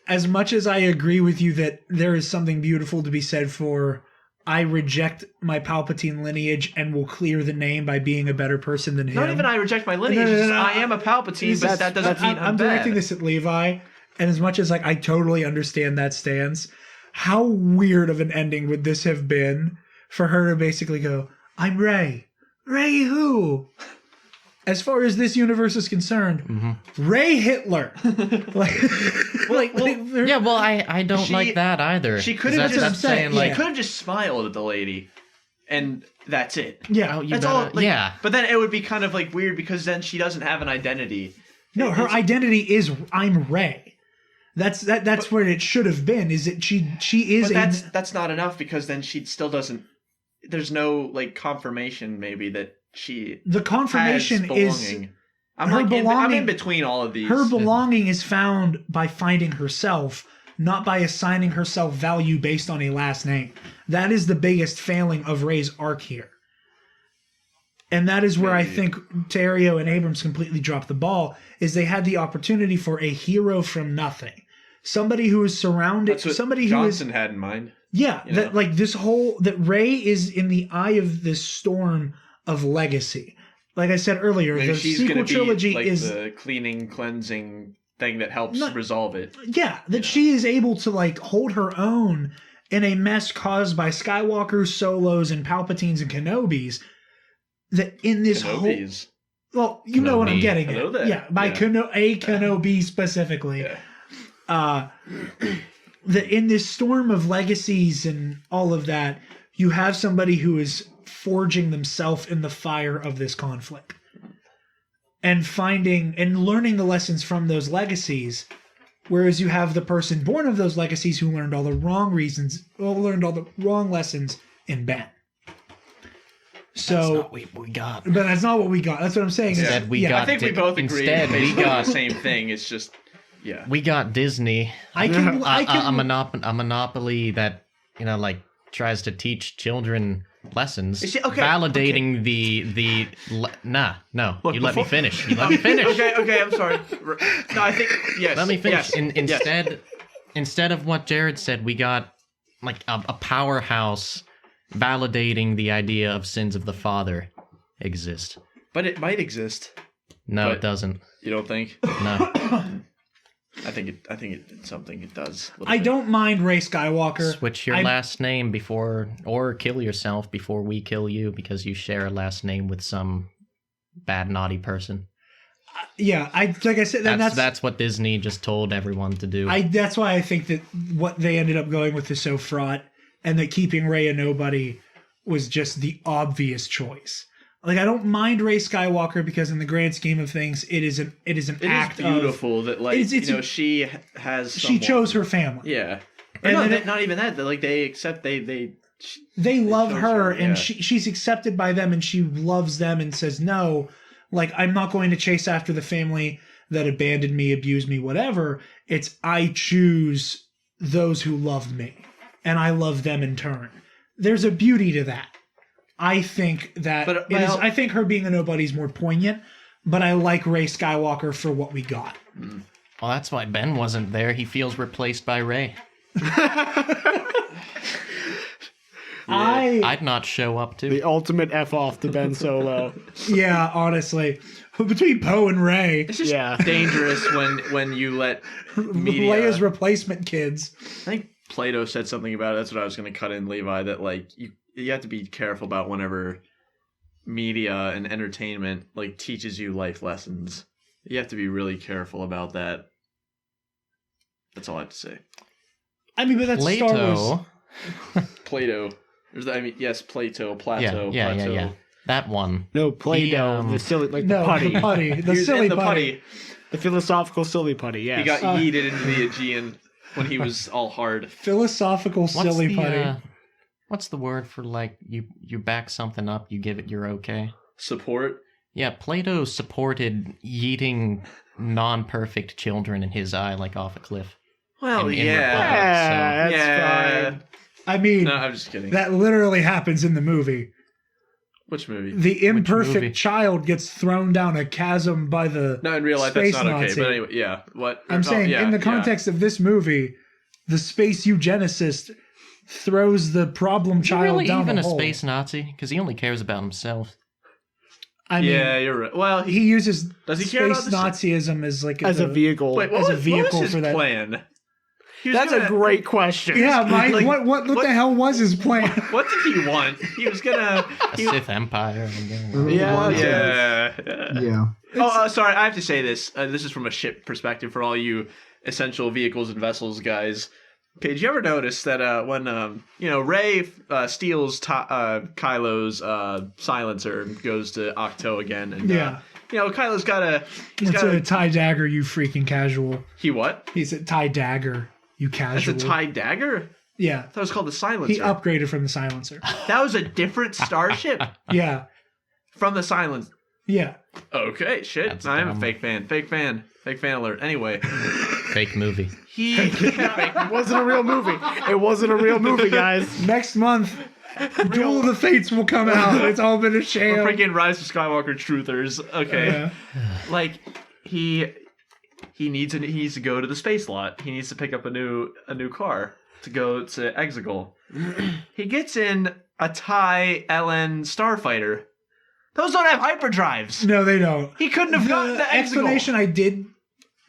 As much as I agree with you that there is something beautiful to be said for, I reject my Palpatine lineage and will clear the name by being a better person than him. Not even I reject my lineage. No. I am a Palpatine, but that doesn't mean I'm bad. directing this at Levi, and as much as like I totally understand that stance, how weird of an ending would this have been for her to basically go, I'm Rey. Rey who? As far as this universe is concerned, Rey Hitler. I don't like that either. She could have just smiled at the lady, and that's it. Yeah, that's all. Like, but then it would be kind of like weird because then she doesn't have an identity. No, her identity is I'm Rey. That's what it should have been. Is that she is? But that's not enough because then she still doesn't. There's no like confirmation maybe that she. The confirmation is. I'm in between all of these. Her belonging is found by finding herself, not by assigning herself value based on a last name. That is the biggest failing of Rey's arc here. And that is where I think Terrio and Abrams completely dropped the ball, is they had the opportunity for a hero from nothing. Somebody who is surrounded... That's what somebody Johnson had in mind. Yeah, that Rey is in the eye of this storm of legacy. Like I said earlier, maybe the sequel trilogy like is... the cleaning, cleansing thing that helps resolve it. Yeah, she is able to like hold her own in a mess caused by Skywalkers, Solos, and Palpatines and Kenobis. That in this Kenobis. Well, you know what I'm getting at. Yeah, by Kenobi specifically. Yeah. That in this storm of legacies and all of that, you have somebody who is forging themselves in the fire of this conflict. And finding and learning the lessons from those legacies, whereas you have the person born of those legacies who learned all the wrong lessons in Ben. So, that's not what we got. But that's not what we got. That's what I'm saying. Instead, I think we both agree. We got the same thing. It's just, we got Disney. A monopoly that like tries to teach children lessons, validating the. Look, let me finish. You let me finish. Okay. I'm sorry. No, I think yes. Let me finish. Instead of what Jared said, we got like a powerhouse. Validating the idea of sins of the father exist. But it might exist. No, it doesn't. You don't think? No. I think it's something it does. I don't mind Rey Skywalker. Switch your last name before, or kill yourself before we kill you because you share a last name with some bad, naughty person. Like I said, that's what Disney just told everyone to do. That's why I think that what they ended up going with is so fraught. And that keeping Rey a nobody was just the obvious choice. Like, I don't mind Rey Skywalker because in the grand scheme of things, it is an act of... It is beautiful that, like, she has someone. She chose her family. Yeah. And not even that. Like, they accept... They love her, and she's accepted by them, and she loves them and says, no, like, I'm not going to chase after the family that abandoned me, abused me, whatever. It's I choose those who love me, and I love them in turn. There's a beauty to that. I think that I think her being a nobody is more poignant, but I like Rey Skywalker for what we got. Well, that's why Ben wasn't there. He feels replaced by Rey. I'd not show up too. The ultimate F off to Ben Solo. Yeah, honestly. Between Poe and Rey. It's just dangerous when you let media... Leia's replacement kids. I think Plato said something about it. That's what I was going to cut in, Levi, that like you have to be careful about whenever media and entertainment like teaches you life lessons. You have to be really careful about that. That's all I have to say. I mean, but that's Plato. Star Wars. Plato. Yes, Plato. Yeah. That one. No, Play-Doh. The silly, like no, the putty. The putty. The silly putty. The philosophical silly putty, yes. He got yeeted into the Aegean when he was all hard. Philosophical silly putty. What's the word for, like, you back something up, you give it your okay? Support? Yeah, Plato supported yeeting non-perfect children in his eye, like off a cliff. Well, that's fine. I mean, no, I'm just kidding. That literally happens in the movie. Which movie? The imperfect child gets thrown down a chasm by the No, in real life that's not okay. But anyway, yeah. What? I'm saying, in the context of this movie, the space eugenicist throws the problem child really down even a a hole. space Nazi? Because he only cares about himself. I mean, yeah, you're right. Well, he uses does he care space about Nazism as like a vehicle. Wait, as a vehicle what was his for that plan? That's a great question. Yeah, Mike. Like, what the hell was his plan? What did he want? He was gonna Sith Empire. Yeah. Oh, sorry. I have to say this. This is from a ship perspective for all you essential vehicles and vessels guys. Okay, did you ever notice that when Rey steals Kylo's silencer and goes to Octo again, and Kylo's got a tie dagger, you freaking casual. He what? He's a tie dagger, you casual. That's a tie dagger? Yeah. That was called the silencer. He upgraded from the silencer. That was a different starship? Yeah. From the silencer. Yeah. Okay, shit. That's I'm dumb. a fake fan. Fake fan alert. Anyway. Fake movie. It wasn't a real movie. It wasn't a real movie, guys. Next month, Duel of the Fates will come out. It's all been a sham. We're freaking Rise of Skywalker truthers. Okay. Like, he needs to go to the space lot. He needs to pick up a new car to go to Exegol. He gets in a TIE LN Starfighter. Those don't have hyperdrives. No, they don't. He couldn't have gotten the explanation I did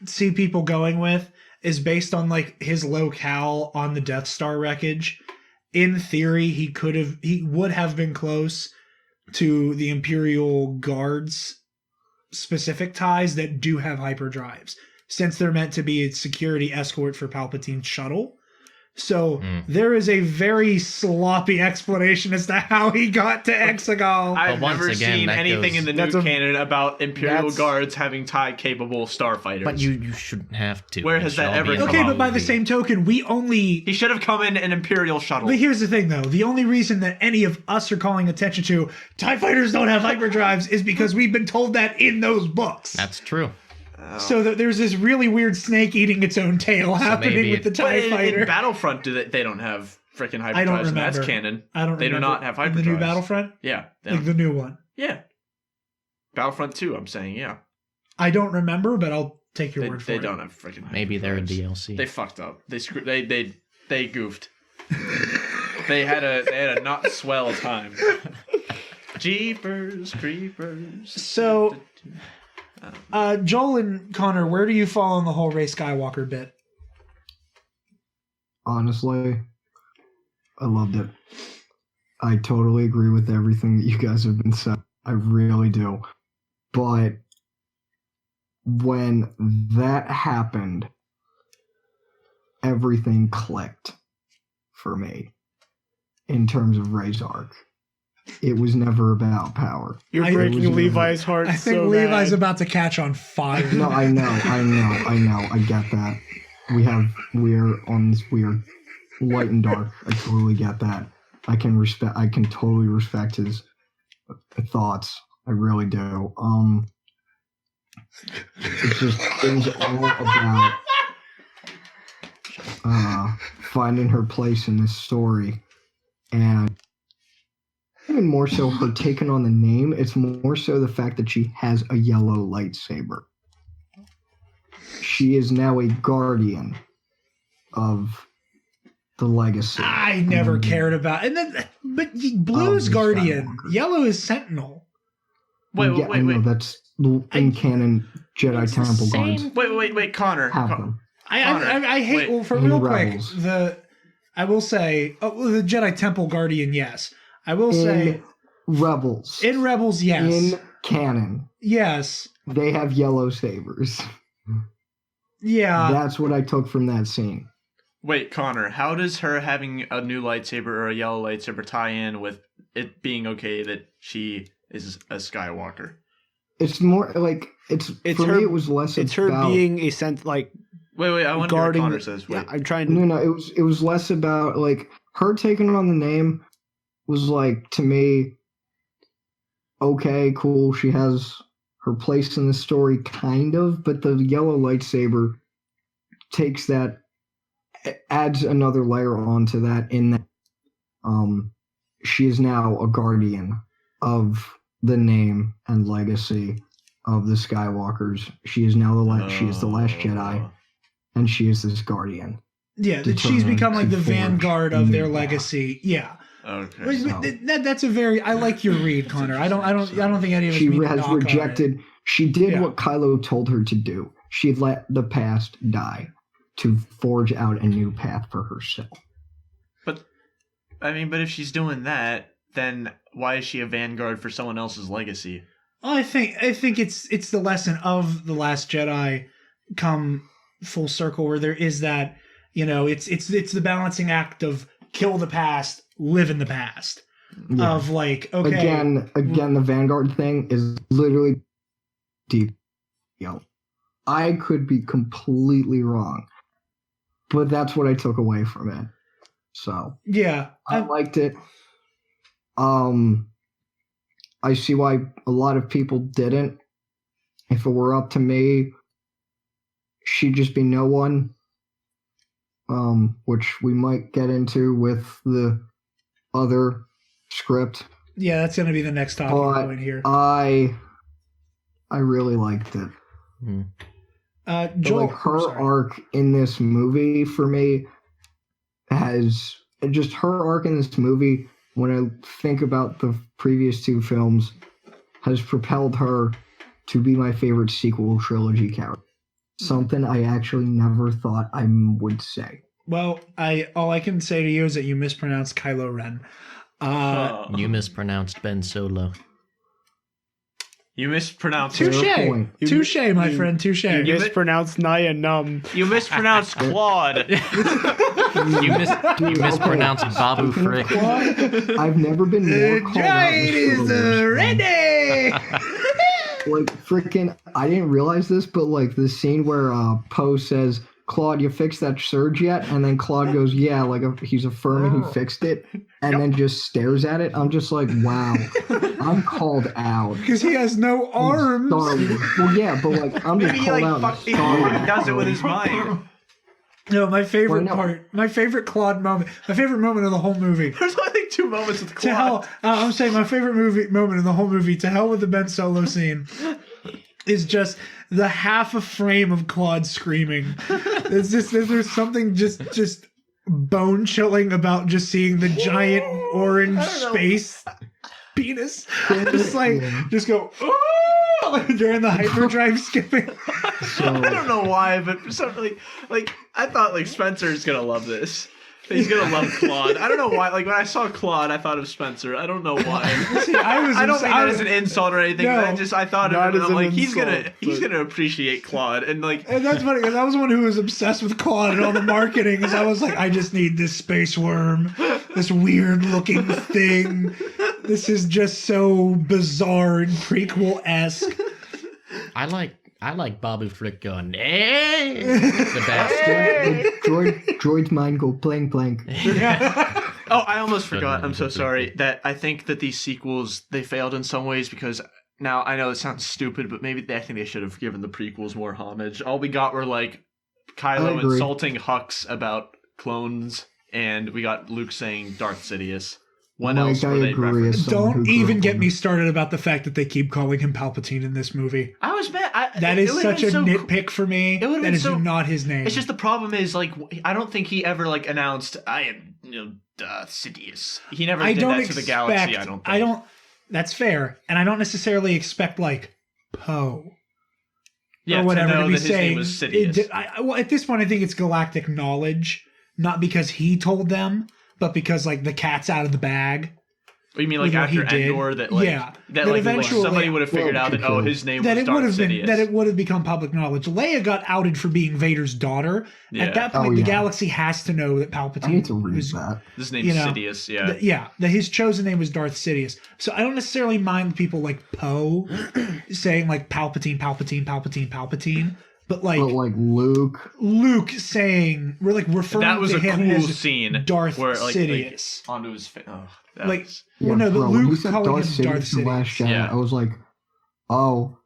see people going with is based on like his locale on the Death Star wreckage. In theory, he would have been close to the Imperial Guards specific ties that do have hyperdrives, since they're meant to be a security escort for Palpatine's shuttle. So there is a very sloppy explanation as to how he got to Exegol. I've never seen anything in the new canon about Imperial Guards having TIE-capable starfighters. But you shouldn't have to. Where has that ever come Okay, but by the same token, he should have come in an Imperial shuttle. But here's the thing, though. The only reason that any of us are calling attention to TIE fighters don't have hyperdrives is because we've been told that in those books. That's true. So there's this really weird snake eating its own tail happening with the TIE fighter. In Battlefront, they don't have freaking hyperdrives. I don't remember. That's canon. I don't. They do not have hyperdrives. The new Battlefront. Yeah, like the new one. Yeah, Battlefront 2. I'm saying, yeah. I don't remember, but I'll take your word for it. They don't have freaking. Maybe they're a DLC. They fucked up. They goofed. they had a not swell time. Jeepers creepers. So. Joel and Connor, where do you fall on the whole Rey Skywalker bit? Honestly, I loved it. I totally agree with everything that you guys have been saying. I really do. But when that happened, everything clicked for me in terms of Rey's arc. It was never about power. You're breaking Levi's heart. I think Levi's about to catch on fire. No, I know. I get that. We are light and dark. I totally get that. I can totally respect his thoughts. I really do. It was all about finding her place in this story, and even more so her taking on the name. It's more so the fact that she has a yellow lightsaber. She is now a guardian of the legacy. I never cared about, but blue's guardian, Skywalker. Yellow is Sentinel. Wait. No, that's in canon Jedi Temple guards. Wait, Connor. I hate. Well, for real quick, I will say, the Jedi Temple Guardian, yes. I will say, Rebels. In Rebels, yes. In canon, yes. They have yellow sabers. Yeah. That's what I took from that scene. Wait, Connor, how does her having a new lightsaber or a yellow lightsaber tie in with it being okay that she is a Skywalker? It's more like it's for her, me. It was less. It's about, her being a sense like. Wait. I want to hear what Connor says. Wait. Yeah, I'm trying to. No. It was less about like her taking on the name. Was like to me. Okay, cool. She has her place in the story, kind of, but the yellow lightsaber takes that, adds another layer onto that. In that, she is now a guardian of the name and legacy of the Skywalkers. She is now she is the last Jedi, and she is this guardian. Yeah, that she's become like the vanguard of their legacy. Yeah. Okay. So. That's a very. I like your read, Connor. I don't think any of us. She has rejected. She did what Kylo told her to do. She let the past die to forge out a new path for herself. But if she's doing that, then why is she a vanguard for someone else's legacy? Well, I think it's the lesson of The Last Jedi come full circle, where there is that, it's the balancing act of kill the past, live in the past. Yeah. Of like, okay. Again, the Vanguard thing is literally deep. I could be completely wrong, but that's what I took away from it. So yeah, I liked it. I see why a lot of people didn't. If it were up to me, she'd just be no one. Which we might get into with the other script. Yeah, that's going to be the next talking point here. I really liked it. Joel, her arc in this movie for me has just her arc in this movie. When I think about the previous two films, has propelled her to be my favorite sequel trilogy character. Something I actually never thought I would say. Well, all I can say to you is that you mispronounced Kylo Ren. You mispronounced Ben Solo. You mispronounced... Touche, my friend, touche. You mispronounced Naya Num. You mispronounced Claude. You mispronounced Babu Frick. I've never been more called out. It is ready! Like, freaking, I didn't realize this, but like the scene where Poe says, Claude, you fixed that surge yet? And then Claude goes, yeah, like he's affirming he fixed it, and then just stares at it. I'm just like, wow, I'm called out. Because he has no arms. Well, yeah, but like, I'm just called out. He does it with his mind. No, my favorite my favorite Claude moment, my favorite moment of the whole movie. There's only like 2 moments with Claude. To hell, I'm saying my favorite moment in the whole movie, to hell with the Ben Solo scene, is just the half a frame of Claude screaming. There's something just bone chilling about just seeing the giant orange space penis just go during the hyperdrive skipping. So, I don't know why, but for something like I thought like Spencer's gonna love this. He's gonna love Claude. I don't know why. Like when I saw Claude, I thought of Spencer. I don't know why. See, I don't mean that as an insult or anything. No, I thought of it. Like he's gonna appreciate Claude, and that's funny because I was the one who was obsessed with Claude and all the marketing. Because I was like, I just need this space worm, this weird looking thing This is just so bizarre and prequel-esque. I like Babu Frick going, hey! The best. Droid's mind go plank. Yeah. Oh, I almost forgot. I'm so sorry. That I think that these sequels, they failed in some ways because now I know it sounds stupid, but maybe I think they should have given the prequels more homage. All we got were like Kylo insulting Hux about clones, and we got Luke saying Darth Sidious. When else were they referenced? Don't even get me started about the fact that they keep calling him Palpatine in this movie. I was mad. That is such a nitpick for me. That is not his name. It's just the problem is like I don't think he ever like announced I am Sidious. He never did that to the galaxy. I don't. That's fair, and I don't necessarily expect like Poe. Yeah, or whatever to be that saying. His name was Sidious. Well, at this point, I think it's galactic knowledge, not because he told them, but because like the cat's out of the bag. You mean like after Endor that like that like eventually somebody would have figured out that his name was Darth Sidious. That it would have become public knowledge. Leia got outed for being Vader's daughter. Yeah. At that point, the galaxy has to know that Palpatine. I need to read that. His name's Sidious. That his chosen name was Darth Sidious. So I don't necessarily mind people like Poe saying like Palpatine. But like Luke saying we're like referring to him as cool scene Darth where, Sidious onto his face. But Luke calling him Darth Sidious. Last Jedi, I was like, oh,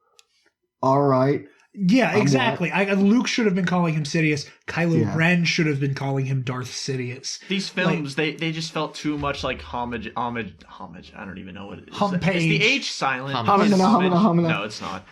all right. Yeah, exactly. Luke should have been calling him Sidious. Kylo Ren should have been calling him Darth Sidious. These films, they just felt too much like homage. I don't even know what it is. Homage. Is the H silent? Homage. No, it's not.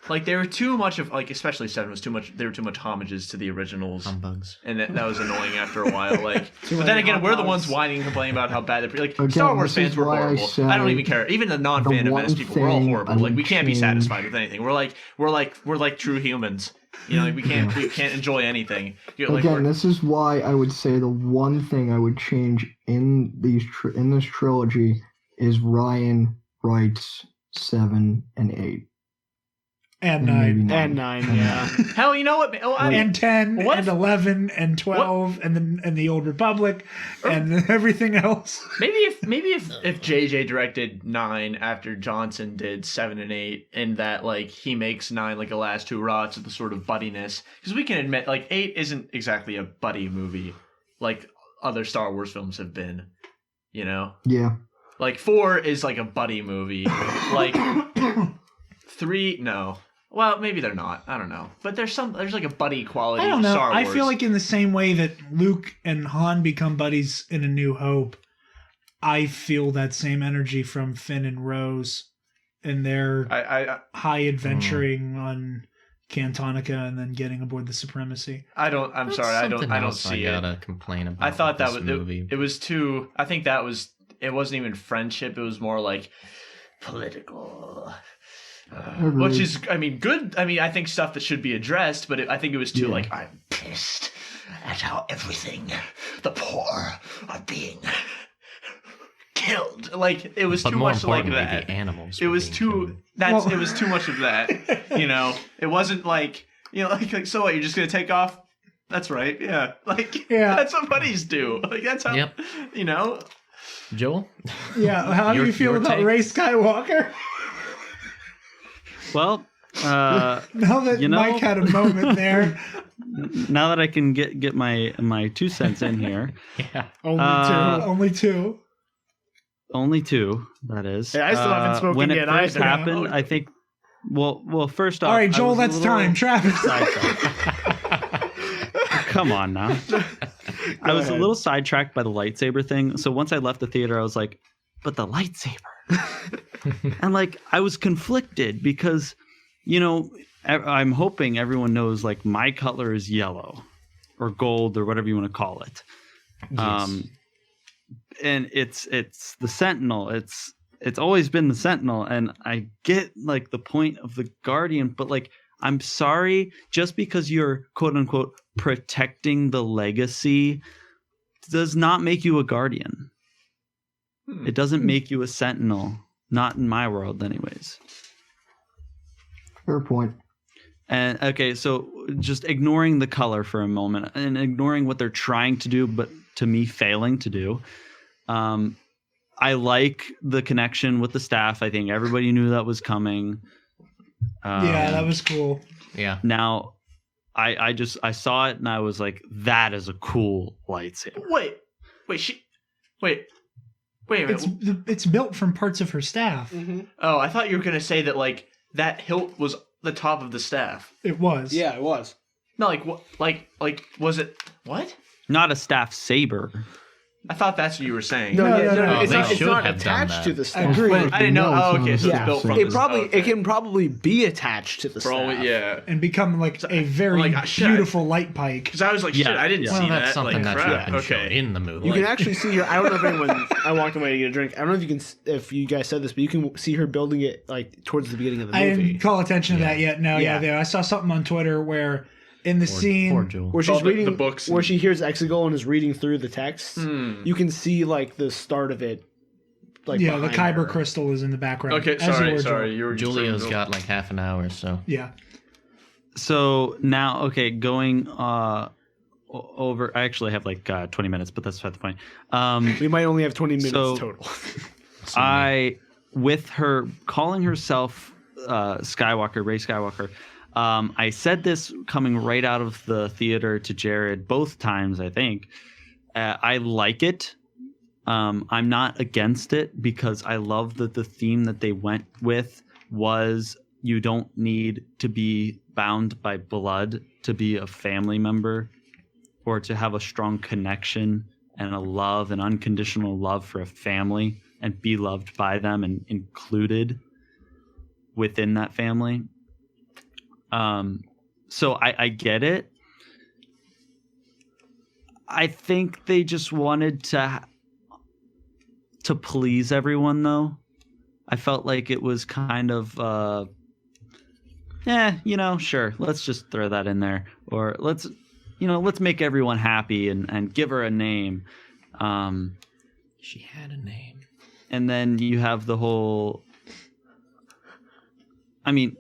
Like they were too much of like, especially 7 was too much. There were too much homages to the originals. Humbugs. And that was annoying after a while. Like, but then again, we're the ones whining and complaining about how bad they're Star Wars fans were horrible. I don't even care. Even the non-fandom Menace people, we're all horrible. Like we can't be satisfied with anything. We're like true humans. You know, like we can't enjoy anything. This is why I would say the one thing I would change in this trilogy is Ryan writes 7 and 8. And 9. And 9, yeah. Hell, you know what? And 10, and 11, and 12, and the Old Republic, and everything else. Maybe if JJ directed 9 after Johnson did 7 and 8, and that like he makes 9 like a last two rots of the sort of buddiness, because we can admit like 8 isn't exactly a buddy movie like other Star Wars films have been, you know? Yeah. Like 4 is like a buddy movie, like 3 no. Well, maybe they're not. I don't know. But there's like a buddy quality to Star Wars. I feel like in the same way that Luke and Han become buddies in A New Hope, I feel that same energy from Finn and Rose and their high adventuring on Cantonica and then getting aboard the Supremacy. I don't see it. I gotta complain about. I thought that was movie. It was too. I think that was. It wasn't even friendship. It was more like political. Which is, I mean, good. I mean, I think stuff that should be addressed, but I think it was too like, I'm pissed at how the poor are being killed. Like it was too much like that. The animals. It was too. It was too much of that. You know, it wasn't like like so what? You're just gonna take off? That's right. Yeah. That's what buddies do. Like that's how. Yep. You know. Joel. Yeah. How do you feel about Ray Skywalker? Well, now that Mike had a moment there. Now that I can get my 2 cents in here. Yeah. Only two. Only 2, that is. Yeah, I still haven't spoken when yet. When it first happened, I think. Well, first off. All right, Joel, that's time. Travis. Come on now. I was a little sidetracked by the lightsaber thing. So once I left the theater, I was like, but the lightsaber. And like I was conflicted because, I'm hoping everyone knows like my color is yellow or gold or whatever you want to call it. Yes. And it's the Sentinel. It's always been the Sentinel, and I get like the point of the Guardian, but like I'm sorry, just because you're quote unquote protecting the legacy does not make you a Guardian. It doesn't make you a Sentinel. Not in my world, anyways. Fair point. And okay, so just ignoring the color for a moment and ignoring what they're trying to do, but to me failing to do. I like the connection with the staff. I think everybody knew that was coming. Yeah, that was cool. Yeah. Now, I saw it and I was like, that is a cool lightsaber. Wait a minute. It's built from parts of her staff. Mm-hmm. Oh, I thought you were gonna say that like that hilt was the top of the staff. It was. Yeah, it was. No, like what? Like was it what? Not a staff saber. I thought that's what you were saying. No, no, it's they not, it's should not have done attached that. to the staff. Agreed. I didn't know. No, Oh, it's okay, not so a it's built staff from. It the- probably okay. it can probably be attached to the Probably, staff. yeah. And become like a very like, shit, beautiful light pike. Because I was like, shit, Yeah, I didn't yeah. see Well, that. that's something like, that crap. should have been shown Okay. in the movie. You can actually see her. I don't know if anyone. I walked away to get a drink. I don't know if you guys said this, but you can see her building it like towards the beginning of the I movie, didn't call attention to that yet. No, Yeah. there. I saw something on Twitter where in the Poor scene Jewel. where she's Oh, the reading books where and- she hears Exegol and is reading through the text. Hmm. You can see like the start of it. Like the behind Kyber her. crystal is in the background. Okay, as you were, sorry. Joel. You were Julio's got like half an hour, so Yeah. So now, okay, going over. I actually have like 20 minutes, but that's not the point. We might only have 20 minutes So- total. With her calling herself Skywalker, Rey Skywalker, I said this coming right out of the theater to Jared both times, I think. I like it. I'm not against it because I love that the theme that they went with was you don't need to be bound by blood to be a family member or to have a strong connection and a love, an unconditional love for a family and be loved by them and included within that family. So I get it. I think they just wanted to please everyone, though. I felt like it was kind of, sure, let's just throw that in there, or let's make everyone happy and give her a name. she had a name. And then you have the whole. I mean,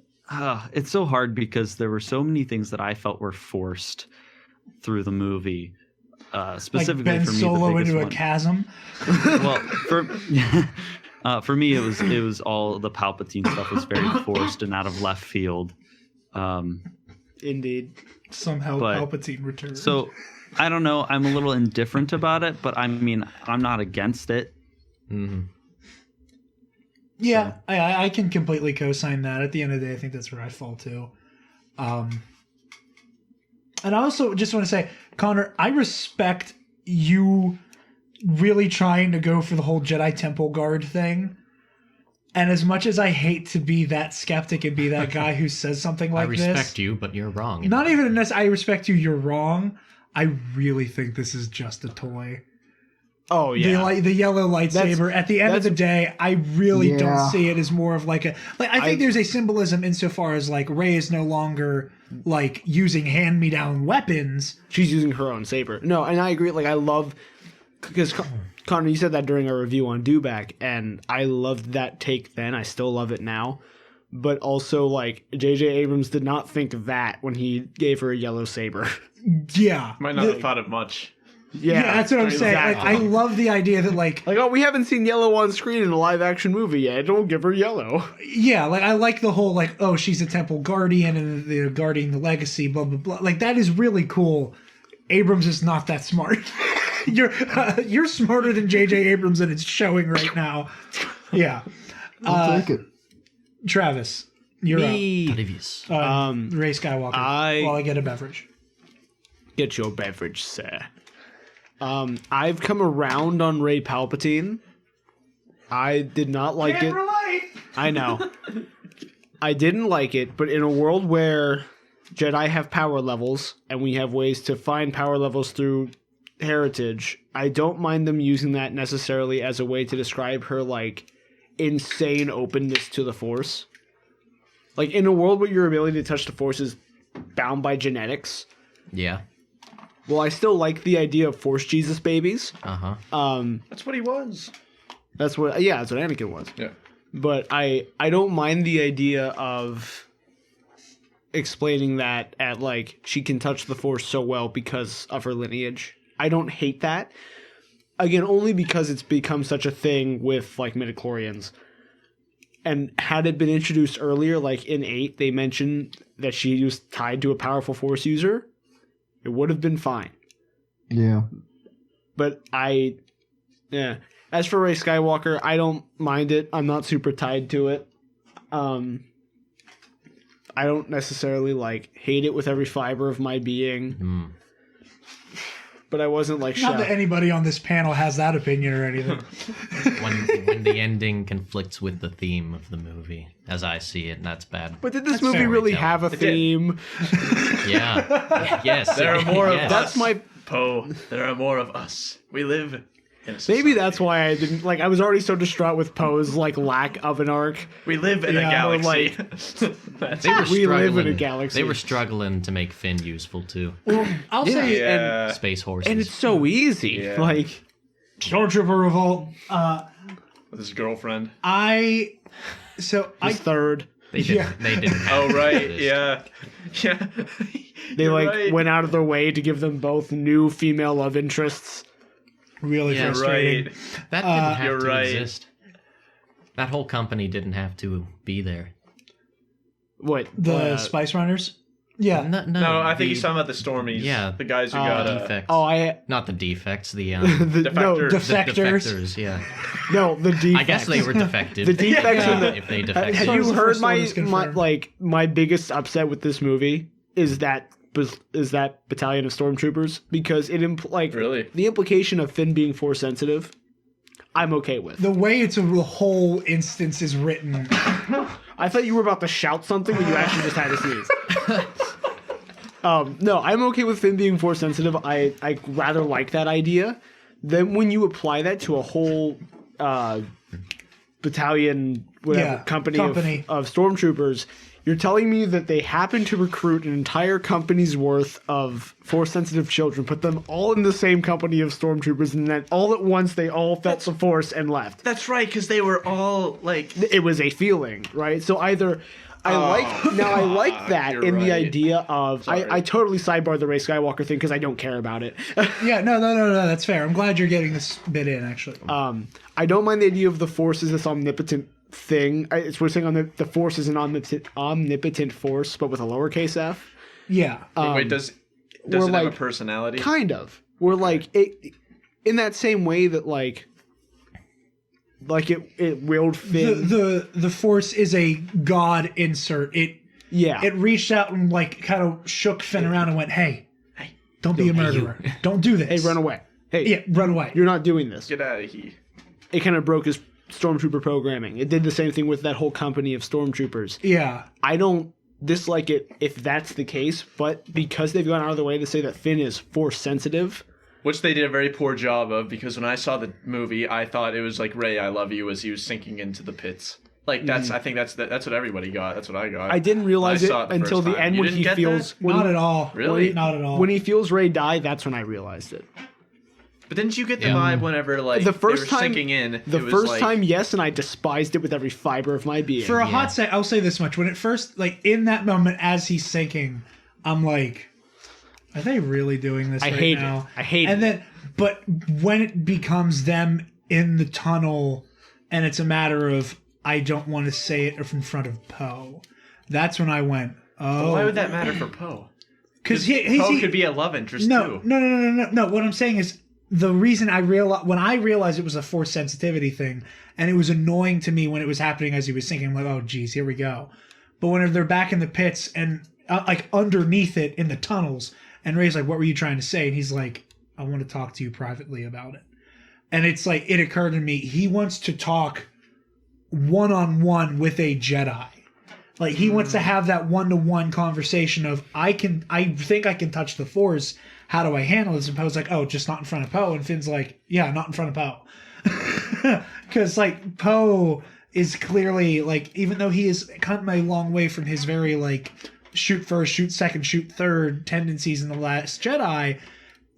it's so hard because there were so many things that I felt were forced through the movie. Specifically like Ben for me, Solo the biggest into a one. chasm. Well, for me, it was all the Palpatine stuff was very forced and out of left field. Indeed. Somehow But- Palpatine returns. So I don't know. I'm a little indifferent about it, but I mean, I'm not against it. Mm-hmm. yeah, I can completely co-sign that. At the end of the day, I think that's where I fall too. And I also just want to say, Connor, I respect you really trying to go for the whole Jedi Temple Guard thing. And as much as I hate to be that skeptic and be that guy who says something like I this, respect you, but you're wrong. not even unless I respect you, you're wrong. I really think this is just a toy. Oh yeah. The yellow lightsaber. At the end of the day, I really don't see it as more of like a. Like I think there's a symbolism insofar as like Rey is no longer like using hand-me-down weapons. She's using her own saber. No, and I agree. Like I love because Connor, you said that during our review on Dewback, and I loved that take then. I still love it now. But also, like J.J. Abrams did not think of that when he gave her a yellow saber. Yeah, Might not have thought of much. Yeah, that's what I'm saying. Like, I love the idea that like oh, we haven't seen yellow on screen in a live action movie yet. Don't give her yellow. Yeah, like I like the whole like, oh, she's a temple guardian and they're guarding the legacy, blah blah blah. Like that is really cool. Abrams is not that smart. You're smarter than J.J. Abrams, and it's showing right now. Yeah, I'll take it. Travis, you're up. Oblivious. Rey Skywalker. While I get a beverage. Get your beverage, sir. I've come around on Rey Palpatine. I did not like it. I know. I didn't like it, but in a world where Jedi have power levels and we have ways to find power levels through heritage, I don't mind them using that necessarily as a way to describe her like insane openness to the Force. Like in a world where your ability to touch the Force is bound by genetics. Yeah. Well, I still like the idea of Force Jesus babies. Uh-huh. That's what he was. That's what Anakin was. Yeah. But I don't mind the idea of explaining that at like she can touch the Force so well because of her lineage. I don't hate that. again, only because it's become such a thing with like midichlorians. And had it been introduced earlier, like in 8, they mentioned that she was tied to a powerful Force user, it would have been fine. Yeah. But yeah. As for Rey Skywalker, I don't mind it. I'm not super tied to it. I don't necessarily like hate it with every fiber of my being. But I wasn't like not that anybody on this panel has that opinion or anything. when the ending conflicts with the theme of the movie, as I see it, and that's bad. But did this movie really have a theme? Yeah. Yes. There are more of us. That's my Poe. There are more of us. We live in a society. Maybe that's why I didn't like. I was already so distraught with Poe's like lack of an arc. We live in a galaxy. We live in a galaxy. They were struggling to make Finn useful too. Well, I'll say, and Space horses, and it's so easy. Yeah. Like Stormtrooper revolt. With his girlfriend. his third. They didn't. Have Oh right, this. yeah. They You're like right. went out of their way to give them both new female love interests. Really Yeah, frustrating. Right. That didn't have You're to right. exist. That whole company didn't have to be there. What The Spice Runners. Yeah. No, I think he's talking about the Stormies. Yeah. The guys who got defects. Oh, Not the defects. The no, Defectors. the Defectors. defectors. Yeah. no, the defects. I guess they were defective. The defects and the- if they defected. Have As far as you the heard first one is confirmed. my biggest upset with this movie is that battalion of stormtroopers because it Really? the implication of Finn being force sensitive, I'm okay with. The way it's a whole instance is written. I thought you were about to shout something, but you actually just had to sneeze. No, I'm okay with Finn being force sensitive. I rather like that idea. Then when you apply that to a whole battalion, whatever, company. Of stormtroopers, you're telling me that they happen to recruit an entire company's worth of force-sensitive children, put them all in the same company of stormtroopers, and then all at once they all felt the force and left. That's right, because they were all like. It was a feeling, right? So either I like that you're in the right. idea of I totally sidebar the Rey Skywalker thing because I don't care about it. Yeah, no, that's fair. I'm glad you're getting this bit in, actually. I don't mind the idea of the force as this omnipotent thing. It's we're saying on the force is an omnipotent force, but with a lowercase f. Yeah. Wait, does it have a personality? Kind of. We're like it in that same way that like it willed Finn. The Force is a god insert. It reached out and like kind of shook Finn around and went, "Hey, don't be a murderer. Don't do this. Hey, run away. Hey, Yeah, run away. You're not doing this." Get out of here. It kind of broke his stormtrooper programming. It did the same thing with that whole company of stormtroopers. Yeah. I don't dislike it if that's the case, but because they've gone out of their way to say that Finn is force sensitive. Which they did a very poor job of, because when I saw the movie, I thought it was like Ray, I love you, as he was sinking into the pits. Like I think that's what everybody got. That's what I got. I didn't realize it saw the until first the time. end You when didn't he get feels that? Not at all. Really? Not at all. When he feels Ray die, that's when I realized it. But didn't you get the vibe whenever like The first they were time, sinking in? the it was first like, time, yes, and I despised it with every fiber of my being. For a hot sec, I'll say this much: when it first, like in that moment as he's sinking, I'm like, "Are they really doing this right hate now?" it. I hate and it. then, but when it becomes them in the tunnel, and it's a matter of I don't want to say it in front of Poe, that's when I went, "Oh." Why would that matter for Poe? Because Poe could be a love interest too. No. What I'm saying is the reason I realized it was a force sensitivity thing, and it was annoying to me when it was happening as he was sinking. I'm like, oh geez, here we go. But when they're back in the pits and like underneath it in the tunnels, and Ray's like, "What were you trying to say?" And he's like, "I want to talk to you privately about it." And it's like it occurred to me he wants to talk one-on-one with a Jedi. Like he wants to have that one-to-one conversation of I think I can touch the Force. How do I handle this? And Poe's like, oh, just not in front of Poe. And Finn's like, yeah, not in front of Poe. Because like Poe is clearly like, even though he has come a long way from his very like shoot first, shoot second, shoot third tendencies in The Last Jedi,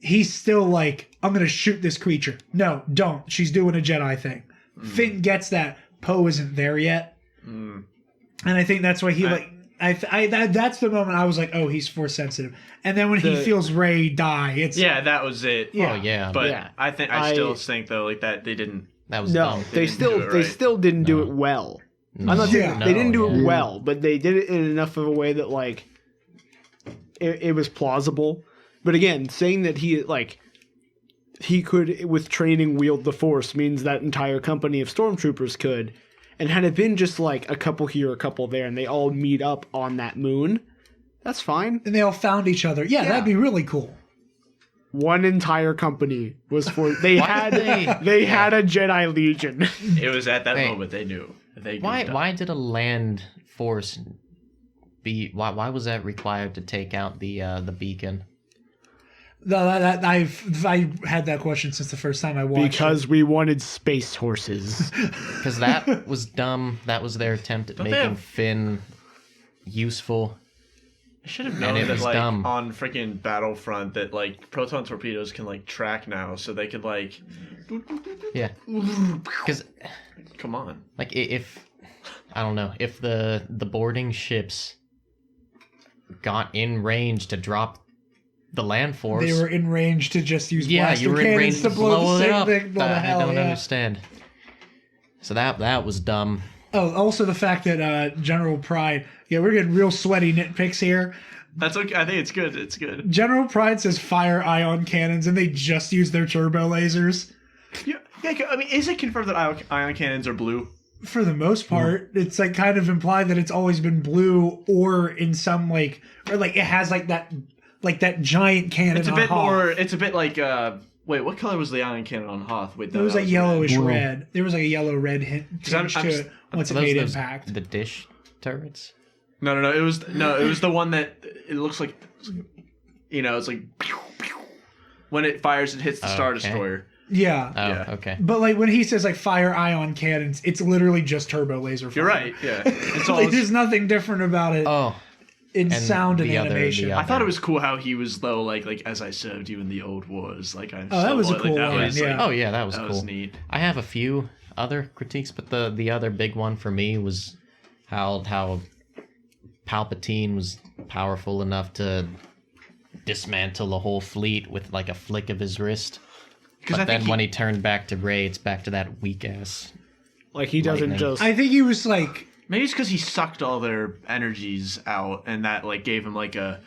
he's still like, I'm gonna shoot this creature. No, don't. She's doing a Jedi thing. Finn gets that. Poe isn't there yet. And I think that's why he That's the moment I was like, oh, he's Force sensitive. And then when he feels Rey die, it's that was it. Yeah. Oh yeah, but I still think though, like that they didn't. That was dumb. They still didn't do it well. No. I'm not saying they didn't do it well, but they did it in enough of a way that like it was plausible. But again, saying that he could with training wield the Force means that entire company of stormtroopers could. And had it been just like a couple here, a couple there, and they all meet up on that moon, that's fine. And they all found each other. Yeah, that'd be really cool. One entire company was for they had a Jedi Legion. It was at that moment they knew. Why did a land force be? Why was that required to take out the beacon? I've had that question since the first time I watched because we wanted space horses. Because that was dumb. That was their attempt at making Finn useful. I should have known that, like, dumb. On freaking Battlefront, that, like, proton torpedoes can, like, track now, so they could, like... Yeah. Because... Come on. Like, if... I don't know. If the boarding ships got in range to drop the land force... They were in range to just use blaster cannons to blow the same thing. I don't understand. So that was dumb. Oh, also the fact that General Pride... Yeah, we're getting real sweaty nitpicks here. That's okay. I think it's good. It's good. General Pride says fire ion cannons, and they just use their turbo lasers. Yeah. I mean, is it confirmed that ion cannons are blue? For the most part, it's like kind of implied that it's always been blue, or in some like, or like it has like that giant cannon. It's a bit more. It's a bit like. Wait, what color was the ion cannon on Hoth? Wait, it was like yellowish red. There was like a yellow-red hint to it once it made impact. The dish turrets. No. It was the one that it looks like, it's like when it fires, it hits the Star Destroyer. Yeah. Oh, yeah. Okay. But like when he says like fire ion cannons, it's literally just turbo laser fire. You're right. Yeah. It's all. Like, there's nothing different about it. Oh. In sound and animation. I thought it was cool how he was though, like as I served you in the old wars. Like that was a cool one. Yeah. Oh yeah, that was cool. That was neat. I have a few other critiques, but the other big one for me was how Palpatine was powerful enough to dismantle the whole fleet with like a flick of his wrist. But then when he turned back to Rey, it's back to that weak ass. Like he doesn't lightning. just. I think he was like. Maybe it's because he sucked all their energies out, and that like gave him like a.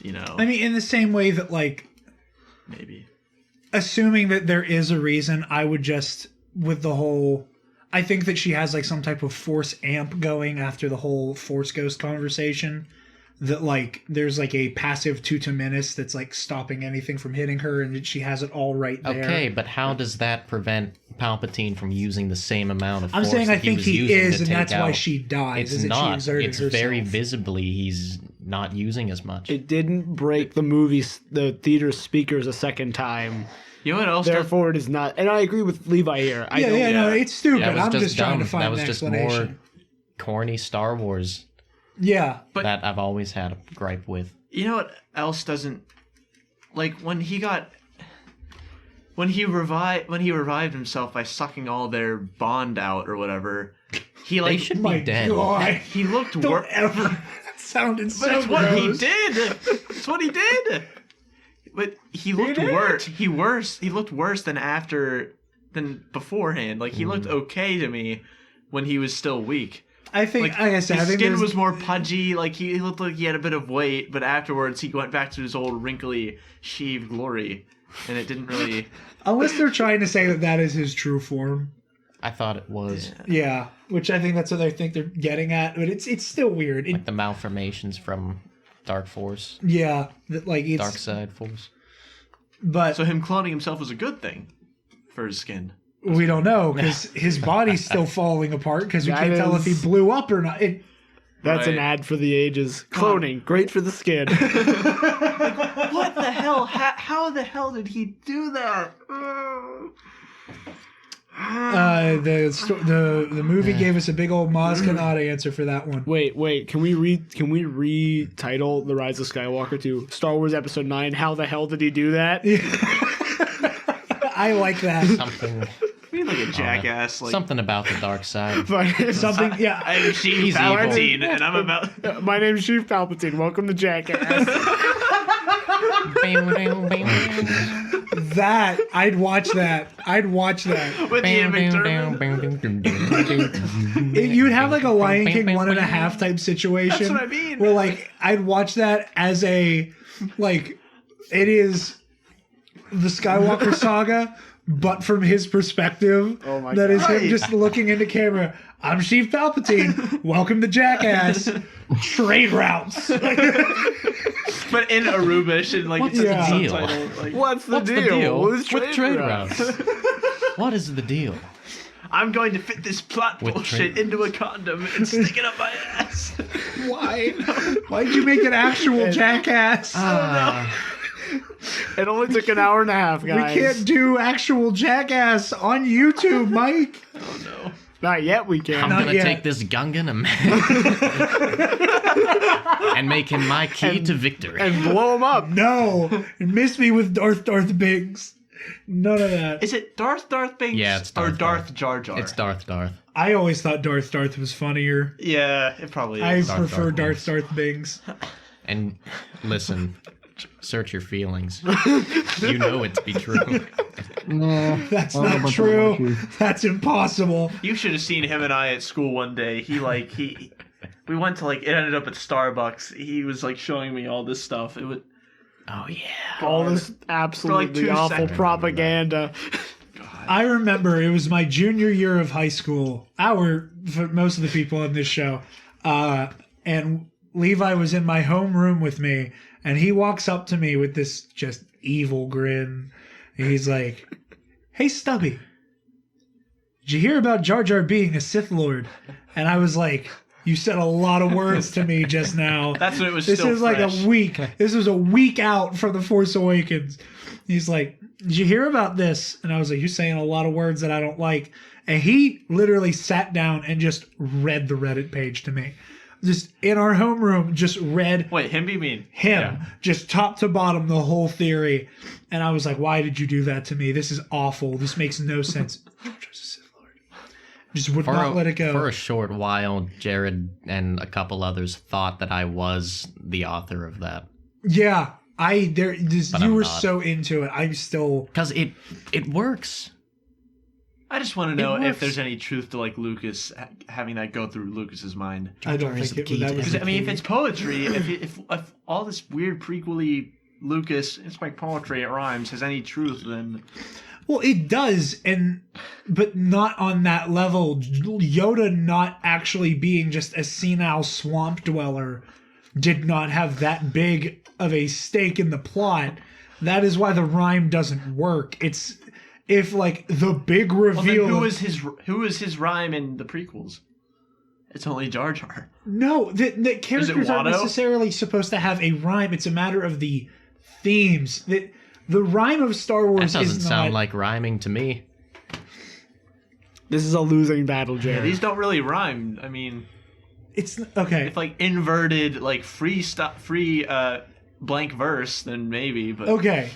I mean, in the same way that like. Maybe. Assuming that there is a reason, I would just with the whole. I think that she has like some type of Force amp going after the whole Force Ghost conversation. That like there's like a passive Tuta Menace that's like stopping anything from hitting her, and she has it all right there. Okay, but how does that prevent Palpatine from using the same amount of force? I'm saying I think he is, and that's why she dies. It's not. It's herself. Very visibly he's not using as much. It didn't break the theater speakers a second time. You know what else? Therefore, it is not. And I agree with Levi here. No, it's stupid. Yeah, I'm just trying to find that was an just explanation. more corny Star Wars. Yeah, but that I've always had a gripe with. You know what else doesn't like when he revived himself by sucking all their bond out or whatever. He like they should be dead. God. He looked Don't ever. That sounded so. But it's gross. what he did. It's what he did. But he looked worse. He looked worse than beforehand. Like he looked okay to me when he was still weak. I think, like I said, his skin was more pudgy. Like he looked like he had a bit of weight, but afterwards he went back to his old wrinkly, shaved glory, and it didn't really. Unless they're trying to say that is his true form. I thought it was. Yeah, which I think that's what I think they're getting at, but it's still weird. Like the malformations from Dark Force. Yeah, like it's Dark Side Force. But so him cloning himself was a good thing for his skin. We don't know because his body's still falling apart because we can't tell if he blew up or not. That's an ad for the ages. Cloning, great for the skin. Like, what the hell? How the hell did he do that? The movie gave us a big old Maz Kanata answer for that one. Wait. Can we retitle The Rise of Skywalker to Star Wars Episode 9? How the hell did he do that? I like that. Something mean like a jackass? Like something about the dark side. Something, yeah. I'm Chief Palpatine, and I'm about. My name's Chief Palpatine. Welcome to Jackass. That I'd watch that. With Ian McDermott. You'd have like a Lion King 1.5 type situation. That's what I mean. Where like I'd watch that as a like it is the Skywalker saga, but from his perspective. Oh my that God. is him just looking into camera. I'm Chief Palpatine. Welcome to Jackass. Trade routes. But in Arubish and like What's it's the a deal? subtitle. Like, What's the deal with trade trade routes? routes? What is the deal? I'm going to fit this plot With bullshit trade- into a condom and stick it up my ass. Why? Why'd you make an actual Jackass? It only took an hour and a half, guys. We can't do actual Jackass on YouTube, Mike. Oh no. Not yet we can. I'm Not gonna yet. take this Gungan and make him my key to victory. And blow him up. No, you missed me with Darth Biggs. None of that. Is it Darth Biggs? Yeah, it's or Darth Darth Jar Jar? It's Darth. I always thought Darth was funnier. Yeah, it probably I is. prefer Darth Darth Biggs. And listen, search your feelings. You know it to be true. Nah, That's I don't know not about true. that one, That's impossible. You should have seen him and I at school one day. We went to like, it ended up at Starbucks. He was like showing me all this stuff. It was Oh yeah. all this absolutely 2 awful seconds. propaganda. I remember it was my junior year of high school. For most of the people on this show. And Levi was in my homeroom with me, and he walks up to me with this just evil grin. And he's like, "Hey, Stubby, did you hear about Jar Jar being a Sith Lord?" And I was like, "You said a lot of words to me just now." That's when it was This still is like fresh. a week. This was a week out from The Force Awakens. He's like, "Did you hear about this?" And I was like, "You're saying a lot of words that I don't like." And he literally sat down and just read the Reddit page to me. Just in our homeroom, just read Wait, him be mean? him, just top to bottom, the whole theory. And I was like, "Why did you do that to me? This is awful. This makes no sense." Jar Jar's a Sith Lord. Just would not let it go. For a short while, Jared and a couple others thought that I was the author of that. Yeah, But you I'm were not. so into it. I'm still. Because it works. I just want to know works. if there's any truth to like Lucas having that go through Lucas's mind. I don't is think the it, key that to was. Because the I mean, key. if it's poetry, if all this weird prequely Lucas, it's like poetry, it rhymes, has any truth, then Well, it does, but not on that level. Yoda not actually being just a senile swamp dweller did not have that big of a stake in the plot. That is why the rhyme doesn't work. It's if like the big reveal. Well, then who is his rhyme in the prequels? It's only Jar Jar. No, the characters aren't Watto? necessarily supposed to have a rhyme. It's a matter of the themes. The rhyme of Star That Wars doesn't is sound not like rhyming to me. This is a losing battle, Jared. Yeah. These don't really rhyme. I mean, It's okay. if like inverted, like free blank verse, then maybe. But Okay.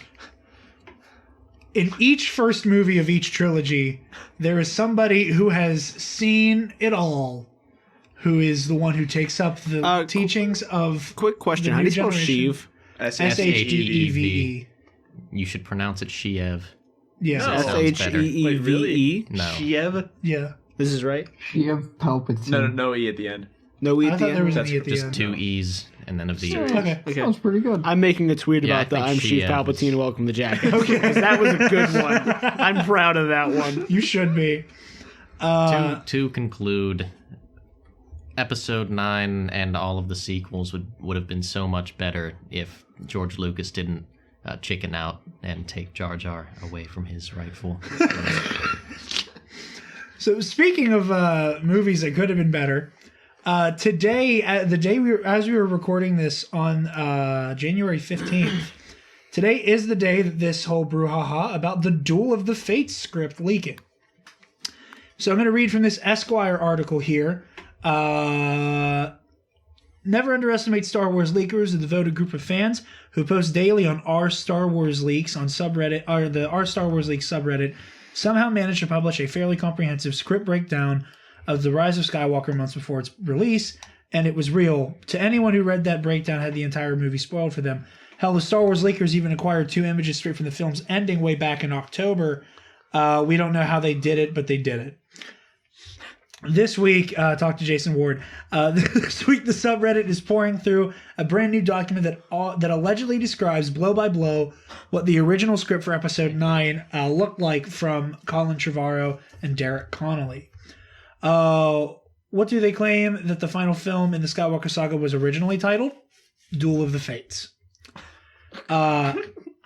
In each first movie of each trilogy, there is somebody who has seen it all, who is the one who takes up the teachings of quick question: the how do new you spell generation. Sheev? Shdeeve. You should pronounce it Shiev. Yeah. That sounds better. Sheeve. No. Shiev. Yeah. This is right. Sheev Palpatine. No e at the end. No e I at the thought there was end. an E at the Just end. 2 E's and then a V. Okay. Sounds pretty good. I'm making a tweet Yeah, I about the think I'm Chief Shiev Palpatine. is- Welcome to Jackass. Okay, that was a good one. I'm proud of that one. You should be. To conclude, Episode 9 and all of the sequels would have been so much better if George Lucas didn't chicken out and take Jar Jar away from his rightful. So speaking of movies that could have been better, today, as we were recording this on January 15th, today is the day that this whole brouhaha about the Duel of the Fates script leaking. So I'm going to read from this Esquire article here. Never underestimate Star Wars leakers, a devoted group of fans who post daily on r Star Wars Leaks on subreddit, or the r Star Wars Leaks subreddit, somehow managed to publish a fairly comprehensive script breakdown of The Rise of Skywalker months before its release, and it was real. To anyone who read that breakdown, had the entire movie spoiled for them. Hell, the Star Wars leakers even acquired 2 images straight from the film's ending way back in October. We don't know how they did it, but they did it. This week, talk to Jason Ward. This week, the subreddit is pouring through a brand new document that allegedly describes blow by blow what the original script for Episode 9 looked like from Colin Trevorrow and Derek Connolly. What do they claim that the final film in the Skywalker saga was originally titled? Duel of the Fates.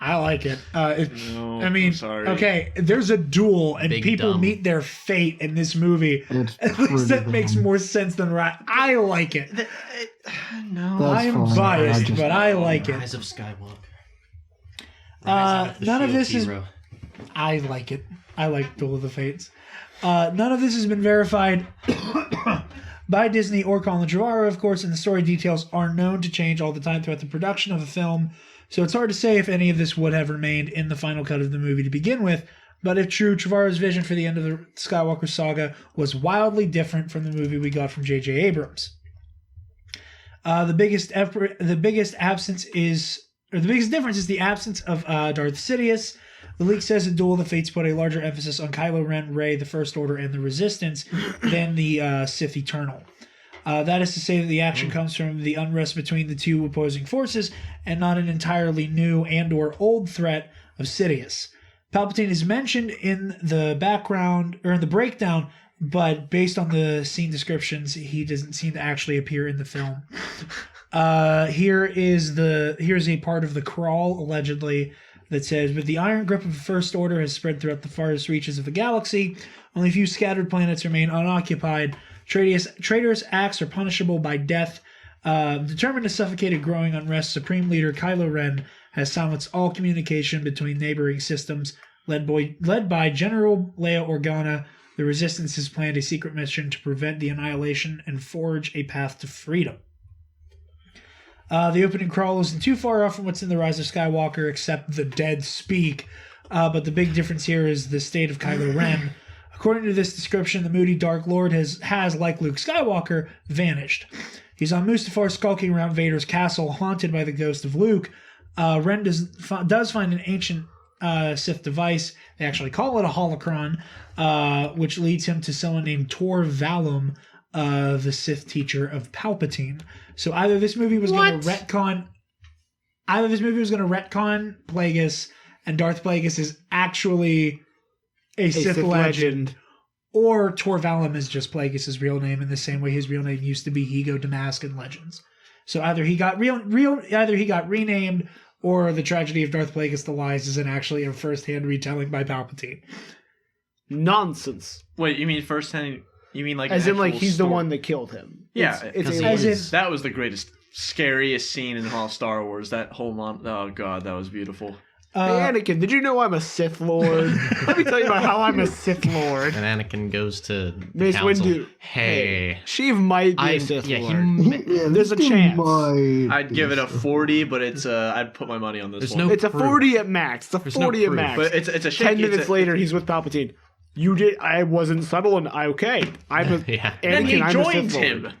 I like it. Sorry. Okay, there's a duel and Big people dumb. meet their fate in this movie. At least that makes more sense than right. I like it. I'm biased, but I like it. Rise of Skywalker. None of this is. I like it. I like Duel of the Fates. None of this has been verified by Disney or Colin Trevorrow, of course, and the story details are known to change all the time throughout the production of a film. So it's hard to say if any of this would have remained in the final cut of the movie to begin with, but if true, Trevorrow's vision for the end of the Skywalker saga was wildly different from the movie we got from J.J. Abrams. The biggest difference is the absence of Darth Sidious. The leak says that Duel of the Fates put a larger emphasis on Kylo Ren, Rey, the First Order, and the Resistance than the Sith Eternal. That is to say that the action comes from the unrest between the two opposing forces and not an entirely new and or old threat of Sidious. Palpatine is mentioned in the background or in the breakdown, but based on the scene descriptions, he doesn't seem to actually appear in the film. Here's a part of the crawl allegedly that says, "But the iron grip of the First Order has spread throughout the farthest reaches of the galaxy. Only a few scattered planets remain unoccupied. Traitors' acts are punishable by death. Determined to suffocate a growing unrest, Supreme Leader Kylo Ren has silenced all communication between neighboring systems. Led by General Leia Organa, the Resistance has planned a secret mission to prevent the annihilation and forge a path to freedom." The opening crawl isn't too far off from what's in The Rise of Skywalker, except the dead speak. But the big difference here is the state of Kylo Ren. According to this description, the moody Dark Lord has, like Luke Skywalker, vanished. He's on Mustafar, skulking around Vader's castle, haunted by the ghost of Luke. Ren does find an ancient Sith device. They actually call it a holocron, which leads him to someone named Tor Valum, the Sith teacher of Palpatine. So either this movie was going to retcon Plagueis, and Darth Plagueis is actually a Sith legend, or Tor Valum is just Plagueis' real name in the same way his real name used to be Ego Damask in Legends. So either he got renamed, or the tragedy of Darth Plagueis the Lies isn't actually a first-hand retelling by Palpatine. Nonsense. Wait, you mean first-hand? You mean like as in like he's story? The one that killed him? Yeah, that was the greatest, scariest scene in all Star Wars. That whole oh god, that was beautiful. Hey Anakin, did you know I'm a Sith Lord? Let me tell you about how I'm a Sith Lord. And Anakin goes to Mace council. Windu. Hey, Sheev might be a Sith Lord. There's a chance. I'd give it a 40, but it's I'd put my money on this one. It's a 40 at max. It's a 40 at max. But it's a 10 minutes later, he's with Palpatine. You did. I wasn't subtle, and okay. I'm a Anakin. And he I'm joined a Sith him. Lord.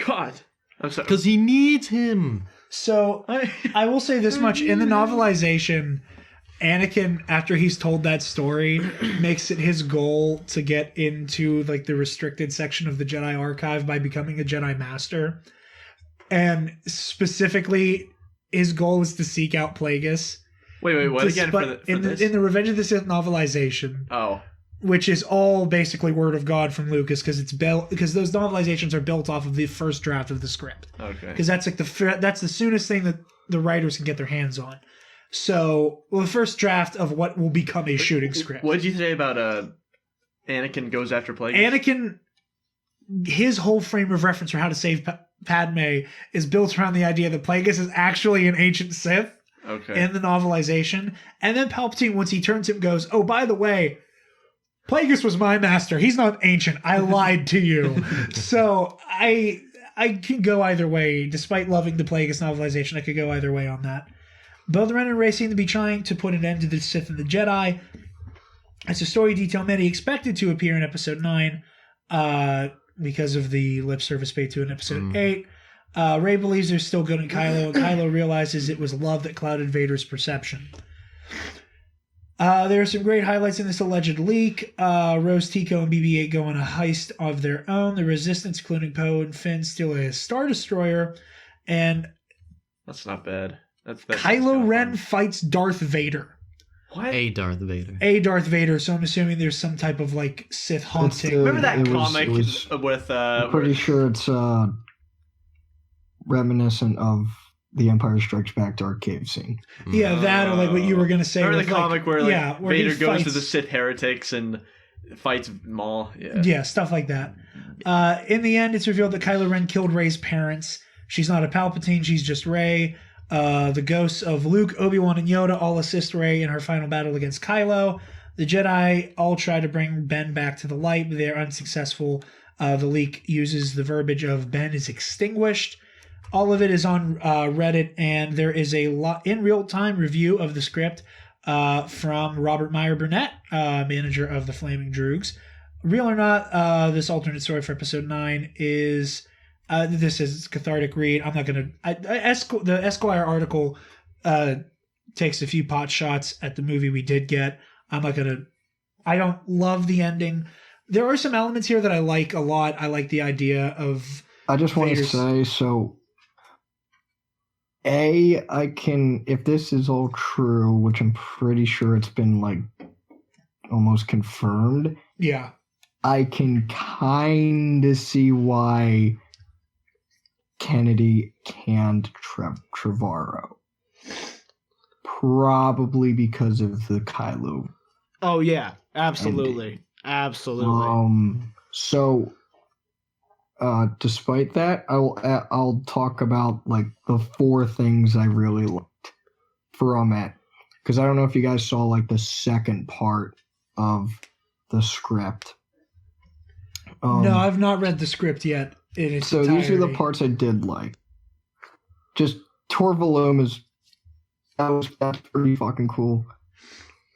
God, I'm sorry. Because he needs him. So I will say this much: in the novelization, Anakin, after he's told that story, makes it his goal to get into like the restricted section of the Jedi Archive by becoming a Jedi Master, and specifically, his goal is to seek out Plagueis. Wait, what again? In the Revenge of the Sith novelization. Oh. Which is all basically word of God from Lucas, because those novelizations are built off of the first draft of the script. Okay. Because that's like that's the soonest thing that the writers can get their hands on. So, the first draft of what will become a shooting script. What did you say about Anakin goes after Plagueis? Anakin, his whole frame of reference for how to save Padme is built around the idea that Plagueis is actually an ancient Sith. Okay. In the novelization, and then Palpatine, once he turns him, goes, "Oh, by the way, Plagueis was my master. He's not ancient. I lied to you." So I can go either way. Despite loving the Plagueis novelization, I could go either way on that. Both Ren and Rey seem to be trying to put an end to the Sith and the Jedi. It's a story detail many expected to appear in episode 9 because of the lip service paid to in episode 8. Rey believes there's still good in Kylo, and Kylo realizes it was love that clouded Vader's perception. There are some great highlights in this alleged leak. Rose, Tico, and BB-8 go on a heist of their own. The Resistance, including Poe and Finn, steal a Star Destroyer, and that's not bad. That's Kylo Ren fights Darth Vader. What? A Darth Vader. A Darth Vader. So I'm assuming there's some type of like Sith haunting. Remember that comic with? I'm pretty sure it's reminiscent of the Empire Strikes Back dark cave scene. Yeah, that or like what you were gonna say. Remember the comic where where Vader goes to the Sith heretics and fights Maul? Yeah, stuff like that. In the end, it's revealed that Kylo Ren killed Rey's parents. She's not a Palpatine. She's just Rey. The ghosts of Luke, Obi-Wan, and Yoda all assist Rey in her final battle against Kylo. The Jedi all try to bring Ben back to the light, but they're unsuccessful. The leak uses the verbiage of Ben is extinguished. All of it is on Reddit, and there is a in real-time review of the script from Robert Meyer Burnett, manager of the Flaming Droogs. Real or not, this alternate story for episode 9 is... this is cathartic read. I'm not going to... The Esquire article takes a few pot shots at the movie we did get. I'm not going to... I don't love the ending. There are some elements here that I like a lot. I like the idea of... I just want to say, so... I can... If this is all true, which I'm pretty sure it's been, like, almost confirmed... Yeah. I can kind of see why... Kennedy canned Trevorrow. Probably because of the Kylo. Oh yeah, absolutely. Ending. Absolutely. So despite that, I'll talk about like the 4 things I really liked from it. Because I don't know if you guys saw like the second part of the script. No, I've not read the script yet. So entirety. These are the parts I did like. Just Torvalum that's pretty fucking cool.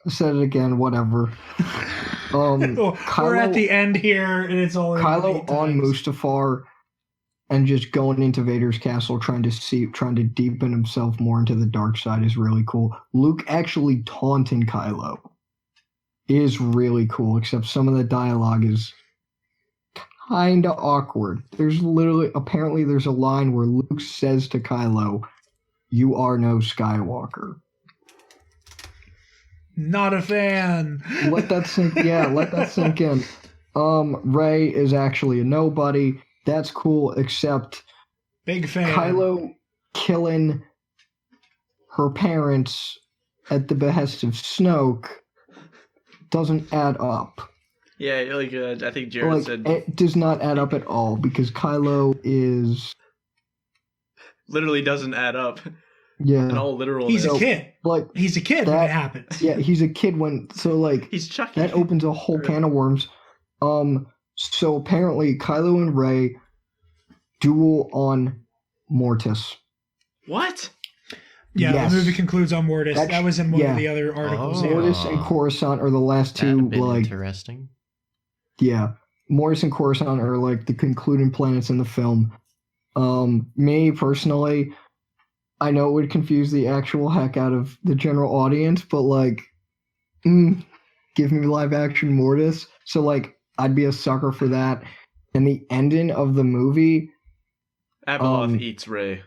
I said it again, whatever. We're at the end here, and it's all Kylo on Mustafar, and just going into Vader's castle, trying to deepen himself more into the dark side is really cool. Luke actually taunting Kylo is really cool, except some of the dialogue is kind of awkward. Apparently there's a line where Luke says to Kylo, "You are no Skywalker." Not a fan. Let that sink in. Rey is actually a nobody. That's cool, except big fan. Kylo killing her parents at the behest of Snoke doesn't add up. Yeah, like I think Jared said... It does not add up at all, because Kylo is... literally doesn't add up. Yeah. In all literal... He's a kid. He's a kid when it happens. Yeah, he's a kid when... So, like... He's Chucky. That opens a whole can of worms. So, apparently, Kylo and Rey duel on Mortis. What? Yeah, yes. The movie concludes on Mortis. That was in one of the other articles. Mortis and Coruscant are the last two, like... Interesting. Yeah. Mortis and Coruscant are, like, the concluding planets in the film. Me, personally, I know it would confuse the actual heck out of the general audience, but, like, give me live-action Mortis. So, like, I'd be a sucker for that. And the ending of the movie... Abeloth eats Rey.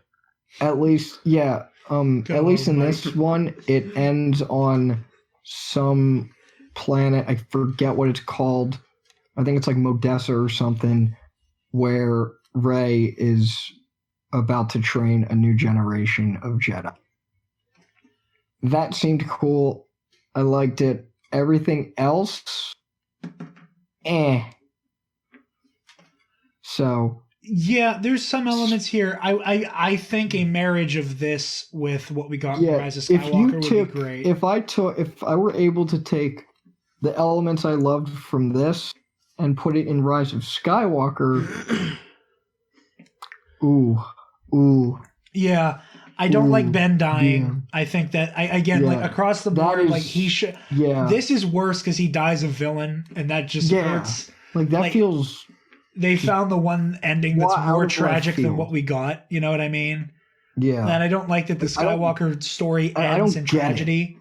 At least, yeah. At least in this one, it ends on some planet. I forget what it's called. I think it's like Modessa or something, where Rey is about to train a new generation of Jedi. That seemed cool. I liked it. Everything else, So... Yeah, there's some elements here. I think a marriage of this with what we got in Rise of Skywalker would be great. If I were able to take the elements I loved from this and put it in Rise of Skywalker, ooh. Yeah, I don't like Ben dying. Yeah. I think that like across the board, like he should. Yeah. This is worse because he dies a villain, and that just hurts. Like that feels. They found the one ending that's more tragic than what we got. You know what I mean? Yeah. And I don't like that the Skywalker story ends in tragedy.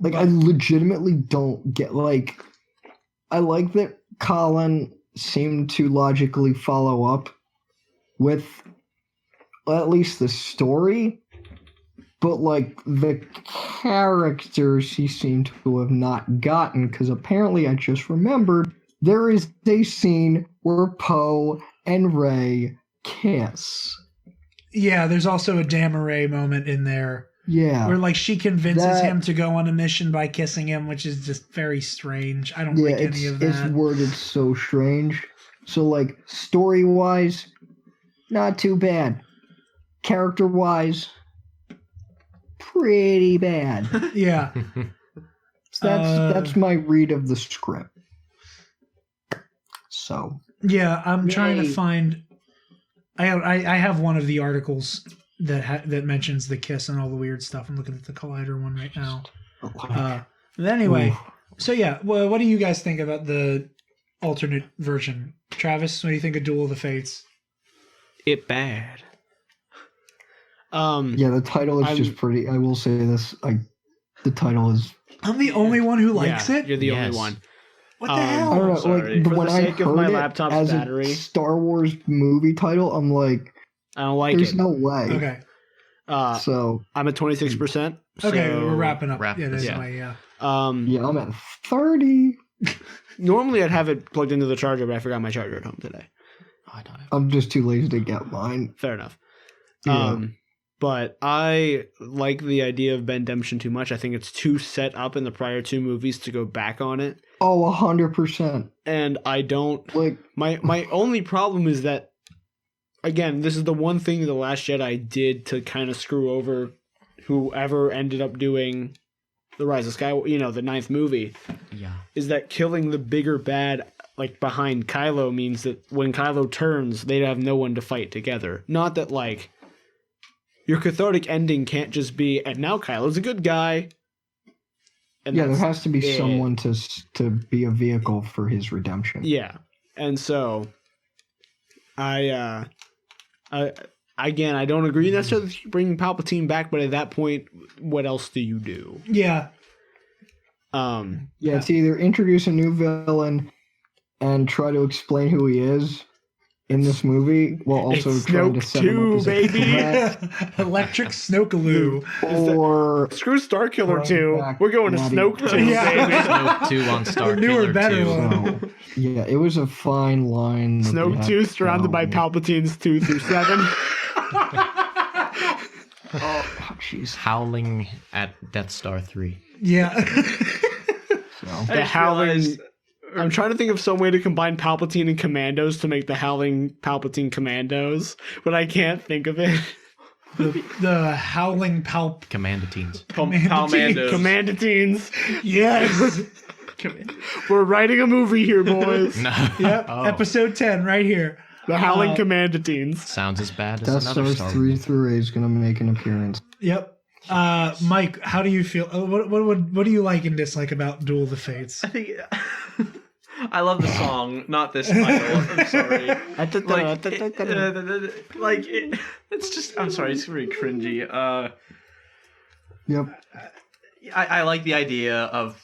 Like I legitimately don't get like. I like that Colin seemed to logically follow up with at least the story, but like the characters he seemed to have not gotten, because apparently I just remembered there is a scene where Poe and Rey kiss. Yeah, there's also a Damaray moment in there. Yeah. Where like she convinces him to go on a mission by kissing him, which is just very strange. I don't like any of that. It's worded so strange. So like story-wise, not too bad. Character-wise, pretty bad. Yeah. So that's my read of the script. So yeah, I'm trying to find. I have one of the articles that mentions the kiss and all the weird stuff. I'm looking at the Collider one right now. But anyway, so yeah, well, what do you guys think about the alternate version? Travis, what do you think of Duel of the Fates? It bad. Yeah, the title is just pretty. I will say this. The title is. I'm the only one who likes it. You're the only one. What the hell? I don't know. Sorry. Like For when the I sake of heard my it laptop's as battery. a Star Wars movie title, I'm like, I don't like there's it. no way. Okay. So I'm at 26%. Okay, we're wrapping up. Yeah, that's yeah. yeah. I'm at 30. Normally I'd have it plugged into the charger, but I forgot my charger at home today. I'm just too lazy to get mine. Fair enough. Yeah. But I like the idea of Bendemption too much. I think it's too set up in the prior two movies to go back on it. Oh, 100%. And I don't like my only problem is that, again, this is the one thing The Last Jedi did to kind of screw over whoever ended up doing the Rise of Skywalker, the 9th movie. Yeah. Is that killing the bigger bad like behind Kylo means that when Kylo turns, they'd have no one to fight together. Not that like your cathartic ending can't just be, and now Kylo's a good guy. And there has to be someone to be a vehicle for his redemption. Yeah. And so I don't agree necessarily with bringing Palpatine back, but at that point, what else do you do? Yeah. It's either introduce a new villain and try to explain who he is in this movie, while also trying to set him up as a threat. Electric Snokealoo. Or screw Starkiller 2. We're going to Snoke 2, baby. Snoke 2 on Starkiller 2. Newer, better one. So, yeah, it was a fine line. Snoke 2 surrounded by Palpatines 2 through 7. Oh, jeez. Howling at Death Star 3. Yeah. The howling. I'm trying to think of some way to combine Palpatine and Commandos to make the Howling Palpatine Commandos, but I can't think of it. The Howling Commandatines. Commandatines. Yes. We're writing a movie here, boys. No. Yep. Episode 10 right here. The Howling Commandatines. Sounds as bad as Death another Stars Star 3 through 8 is going to make an appearance. Yep. Mike, how do you feel? What do you like and dislike about Duel of the Fates? I think I love the song, not this title. I'm sorry. It's just. I'm sorry. It's very cringy. Yep. I like the idea of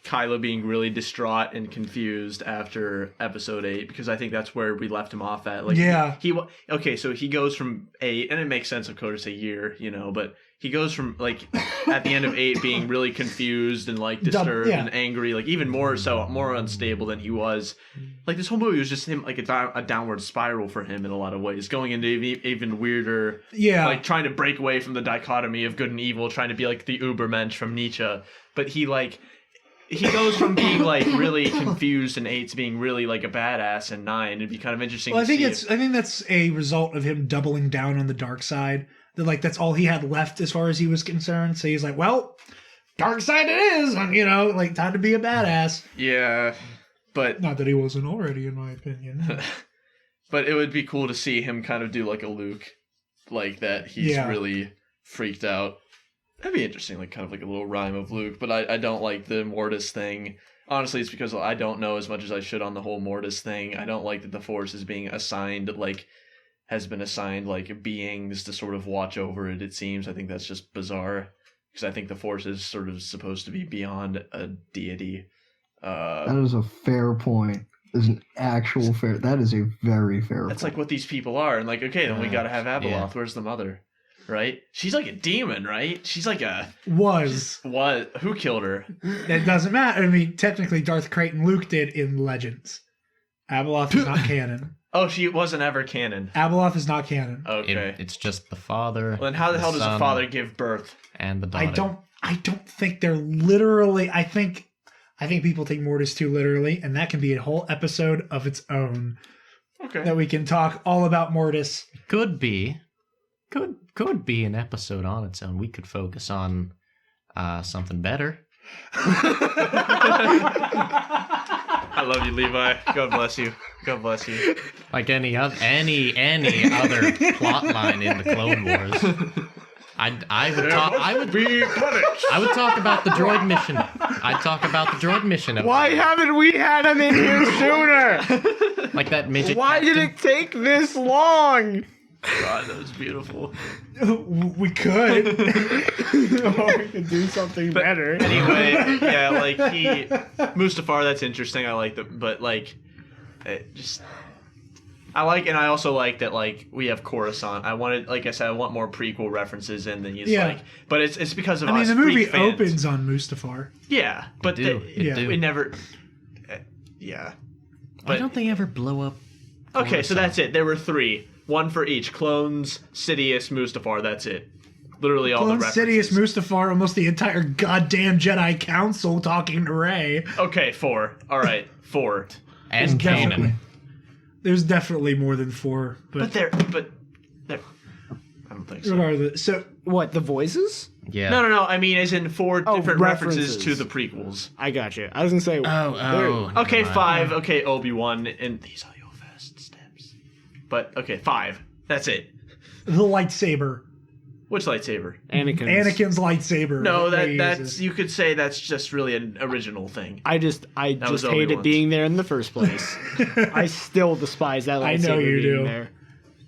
Kylo being really distraught and confused after Episode 8, because I think that's where we left him off at. Like, yeah. So he goes from 8, and it makes sense, of course, a year, but he goes from like at the end of 8 being really confused and like disturbed and angry, like even more unstable than he was. Like this whole movie was just him like a downward spiral for him in a lot of ways, going into even weirder. Yeah, like trying to break away from the dichotomy of good and evil, trying to be like the Ubermensch from Nietzsche. But he goes from being like really confused in 8 to being really like a badass in 9. It'd be kind of interesting. Well, I think that's a result of him doubling down on the dark side. That like that's all he had left as far as he was concerned. So he's like, well, dark side it is, like time to be a badass. Yeah, but not that he wasn't already, in my opinion. But it would be cool to see him kind of do like a Luke, like that he's really freaked out. That'd be interesting, like kind of like a little rhyme of Luke, but I don't like the Mortis thing. Honestly, it's because I don't know as much as I should on the whole Mortis thing. I don't like that the Force is being assigned, like, has been assigned, like, beings to sort of watch over it, it seems. I think that's just bizarre, because I think the Force is sort of supposed to be beyond a deity. That is a fair point. Is an actual fair... That is a very fair That's point. like what these people are, and like, okay, then we gotta have Abeloth. Yeah. Where's the mother? Right? She's like a demon, right? She's like a... What? Who killed her? It doesn't matter. I mean, technically, Darth Creighton Luke did in Legends. Abeloth is not canon. Oh, she wasn't ever canon. Abeloth is not canon. Okay. It's just the father. Well, then how the hell does a father give birth? And the daughter. I don't think they're literally... I think people take Mortis too literally, and that can be a whole episode of its own. Okay. That we can talk all about Mortis. Could be an episode on its own. We could focus on something better. I love you, Levi. God bless you. God bless you. Like any other plot line in the Clone Wars. I would talk about the droid mission. I'd talk about the droid mission. Why haven't we had him in here sooner? Like that midget. Why did it take this long? God, that was beautiful. We could. Or we could do something better. Anyway, yeah, like Mustafar, that's interesting. I like that, but like, and I also like that, like, we have Coruscant. I want more prequel references in than but it's because of us. I mean, the movie opens on Mustafar. Yeah, but it never. Yeah. Why don't they ever blow up Coruscant? Okay, so that's it. There were 3. 1 for each. Clones, Sidious, Mustafar. That's it. Literally all the references. Sidious, Mustafar, almost the entire goddamn Jedi Council talking to Rey. Okay, 4. All right, 4. And Kanan. There's definitely more than 4. But I don't think so. Regardless. So, what, the voices? Yeah. No. I mean, as in 4 different references to the prequels. I got you. I was going to say... Okay, 5. Okay, Obi-Wan. And these are your first steps. But, okay, 5. That's it. The lightsaber. Which lightsaber? Anakin's lightsaber. No, that's you could say that's just really an original thing. I just hate it being there in the first place. I still despise that lightsaber. I know you do. There.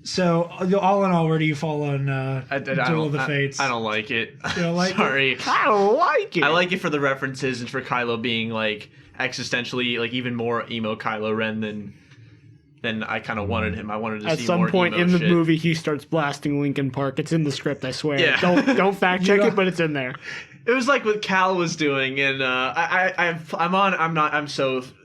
So, all in all, where do you fall on Duel of the Fates? I don't like it. You don't like Sorry. it? I don't like it. I like it for the references and for Kylo being like existentially like even more emo Kylo Ren than I kind of wanted him. I wanted to see more At some point in the shit. movie, he starts blasting Linkin Park. It's in the script, I swear. Yeah. Don't fact check it, but it's in there. It was like what Cal was doing, and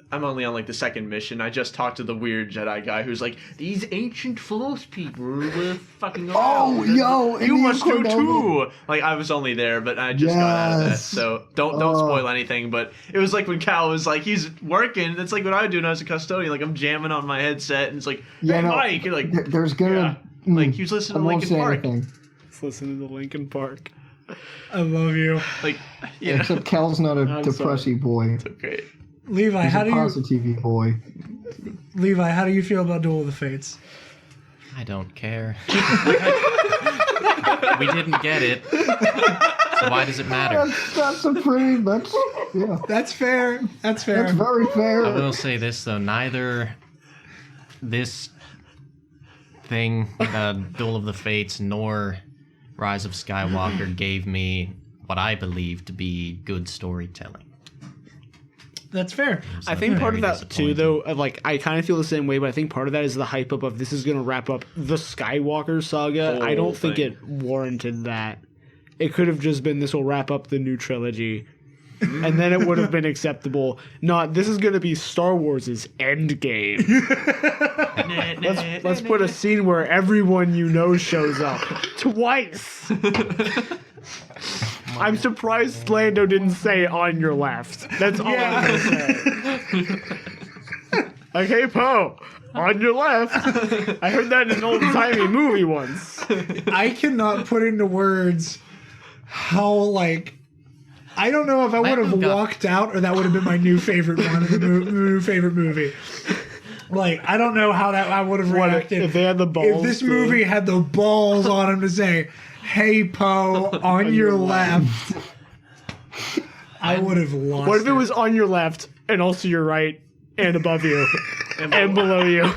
I'm only on like the second mission. I just talked to the weird Jedi guy who's like, these ancient Force people were fucking around. Oh, yo, you must do too. Like I was only there, but I just got out of that. So don't spoil anything. But it was like when Cal was like, he's working. That's like what I would do when I was a custodian. Like I'm jamming on my headset, and it's like, hey, Mike, you're like, there's gonna like he was listening to Linkin Park. He's listening to Linkin Park. I love you. Like, except Cal's not a depressy boy. It's okay. Levi, He's a positive boy. Levi, how do you feel about Duel of the Fates? I don't care. We didn't get it. So why does it matter? That's fair. That's fair. That's very fair. I will say this though, neither this thing, Duel of the Fates, nor Rise of Skywalker gave me what I believe to be good storytelling. That's fair. I think part of that too, though, like I kind of feel the same way, but I think part of that is the hype up of this is going to wrap up the Skywalker saga. I don't think it warranted that. It could have just been this will wrap up the new trilogy, and then it would have been acceptable. Not this is going to be Star Wars' Endgame. let's put a scene where everyone you know shows up twice. I'm surprised Lando didn't say on your left. That's all I'm going to say. Like, hey, Poe, on your left. I heard that in an old-timey movie once. I cannot put into words how, like... I don't know if I would have walked out or that would have been my new favorite one, new favorite movie. Like, I don't know how that I would have reacted if they had the balls. If this movie had the balls on him to say, "Hey Poe, on your left," I would have lost. What if it was on your left and also your right and above you and below you?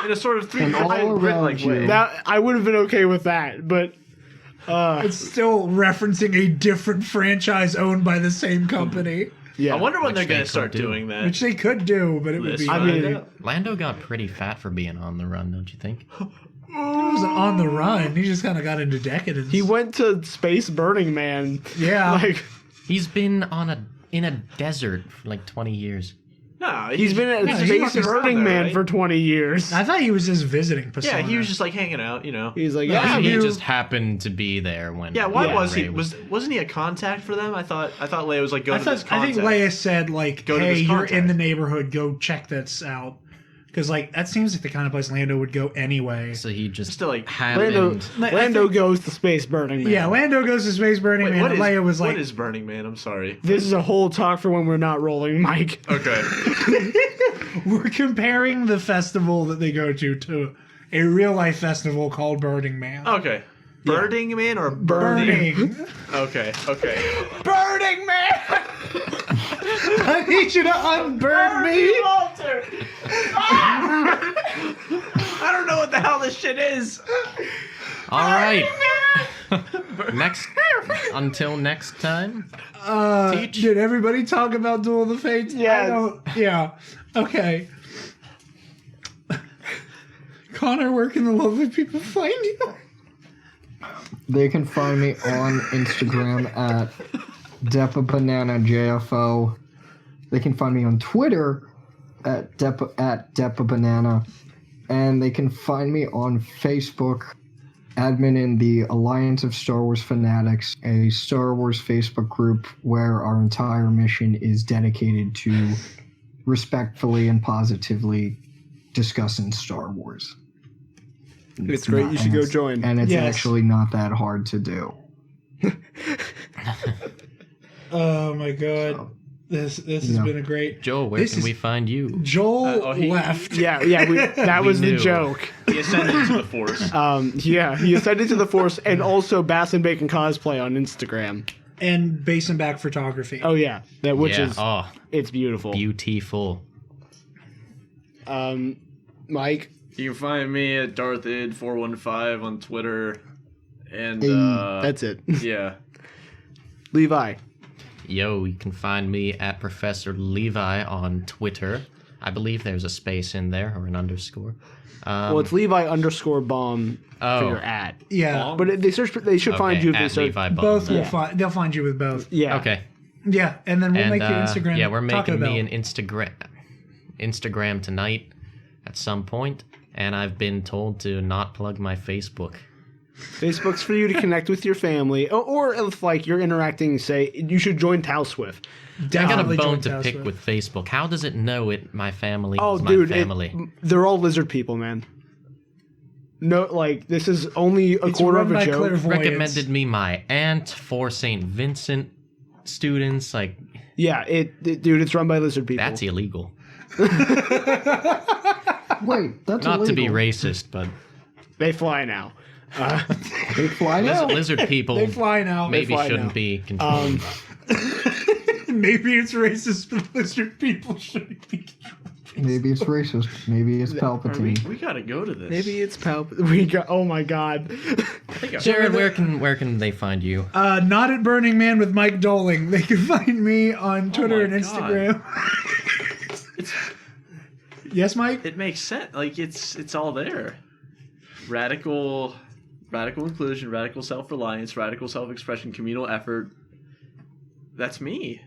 In a sort of around way. That I would have been okay with that, but It's still referencing a different franchise owned by the same company. yeah. I wonder when Which they're going they to start could do. doing that. Which they could do, but it would be. I mean, Lando got pretty fat for being on the run, don't you think? He wasn't on the run. He just kind of got into decadence. he went to Space Burning Man. Yeah. Like He's been in a desert for like 20 years. No, he's been at he's Space fucking Burning there, Man right? for 20 years. I thought he was just visiting Persona. Yeah, he was just like hanging out, He's like, Yeah, yeah, he you- just happened to be there when. Yeah, why Yeah. was he? Rey Wasn't he a contact for them? I thought Leia was like, go I to this think contact. Leia said, like, Go to hey, this you're contact. in the neighborhood. Go check this out. Because, like, that seems like the kind of place Lando would go anyway. So he just Still, like, happened. Lando goes to Space Burning Man. Yeah, Lando goes to Space Burning Wait, Man. what And is, Leia was like, what is Burning Man? I'm sorry. This is a whole talk for when we're not rolling, Mike. Okay. we're comparing the festival that they go to a real life festival called Burning Man. Okay. Burning Man or burning? Burning. Okay. Burning Man! I need you to unburn me! Walter! I don't know what the hell this shit is. All right. Until next time. Teach. Did everybody talk about Duel of the Fates? Yes. Yeah. Okay. Connor, where can the lovely people find you? They can find me on Instagram at DepaBananaJFO. They can find me on Twitter at DepaBanana. And they can find me on Facebook, admin in the Alliance of Star Wars Fanatics, a Star Wars Facebook group where our entire mission is dedicated to respectfully and positively discussing Star Wars. It's great. You should go join. And it's Yes. actually not that hard to do. Oh my god. This has been a great. Joel, where This can is- we find you? Joel left. Yeah. That was the knew. joke. He ascended to the Force. Yeah, he ascended to the Force, and also Bass and Bacon cosplay on Instagram. And base and back photography. Oh yeah, which is oh, it's beautiful. beautiful. Mike, You can find me at DarthId415 on Twitter. And, that's it. yeah. Levi, Yo, you can find me at Professor Levi on Twitter. I believe there's a space in there or an underscore. well, it's Levi_bomb for your at. Yeah. But they should find you if they at search. Levi Bomb, Both then. will find. They'll find you with both. Yeah. Okay. Yeah, and then we'll And make your Instagram. yeah, we're Taco making Bell. me an Instagram tonight at some point, and I've been told to not plug my Facebook. Facebook's for you to connect with your family, or if like you're interacting, say you should join Tailswift. I got a Definitely bone join to Taos pick with Facebook. How does it know my family Oh, is my dude, family? they're all lizard people, man. No, like this is only a It's quarter run of a by joke. clairvoyance. Recommended me my aunt for St. Vincent students. Like, Yeah, dude, it's run by lizard people. that's illegal. Wait, that's Not to be illegal. racist, but They fly now. They fly now? lizard people They fly now. maybe fly shouldn't now. be controlled. Maybe it's racist, but lizard people shouldn't be. Maybe it's racist. Maybe it's Palpatine. We gotta go to this. Maybe it's We got. Oh my god. Jared, where can they find you? Not at Burning Man with Mike Doling. They can find me on Twitter my and God. Instagram. Yes, Mike? It makes sense. Like, it's all there. Radical inclusion, radical self-reliance, radical self-expression, communal effort. That's me.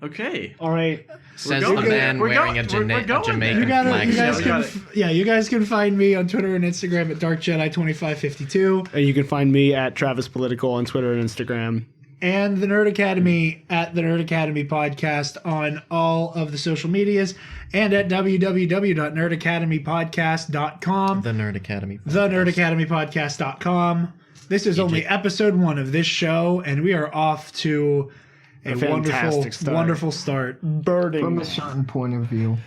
Okay. All right. Says going the there. man We're wearing going- a we're going Jamaican You flag guys shirt. got can, you guys can find me on Twitter and Instagram at DarkJedi2552 And you can find me at Travis Political on Twitter and Instagram. and the Nerd Academy at the Nerd Academy Podcast on all of the social medias and at www.nerdacademypodcast.com. The Nerd Academy. TheNerdAcademyPodcast.com. This is only episode 1 of this show, and we are off to a wonderful start. Birding. From a certain point of view.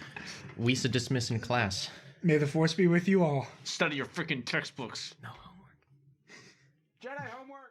We should dismiss in class. May the force be with you all. Study your freaking textbooks. No homework. Jedi homework.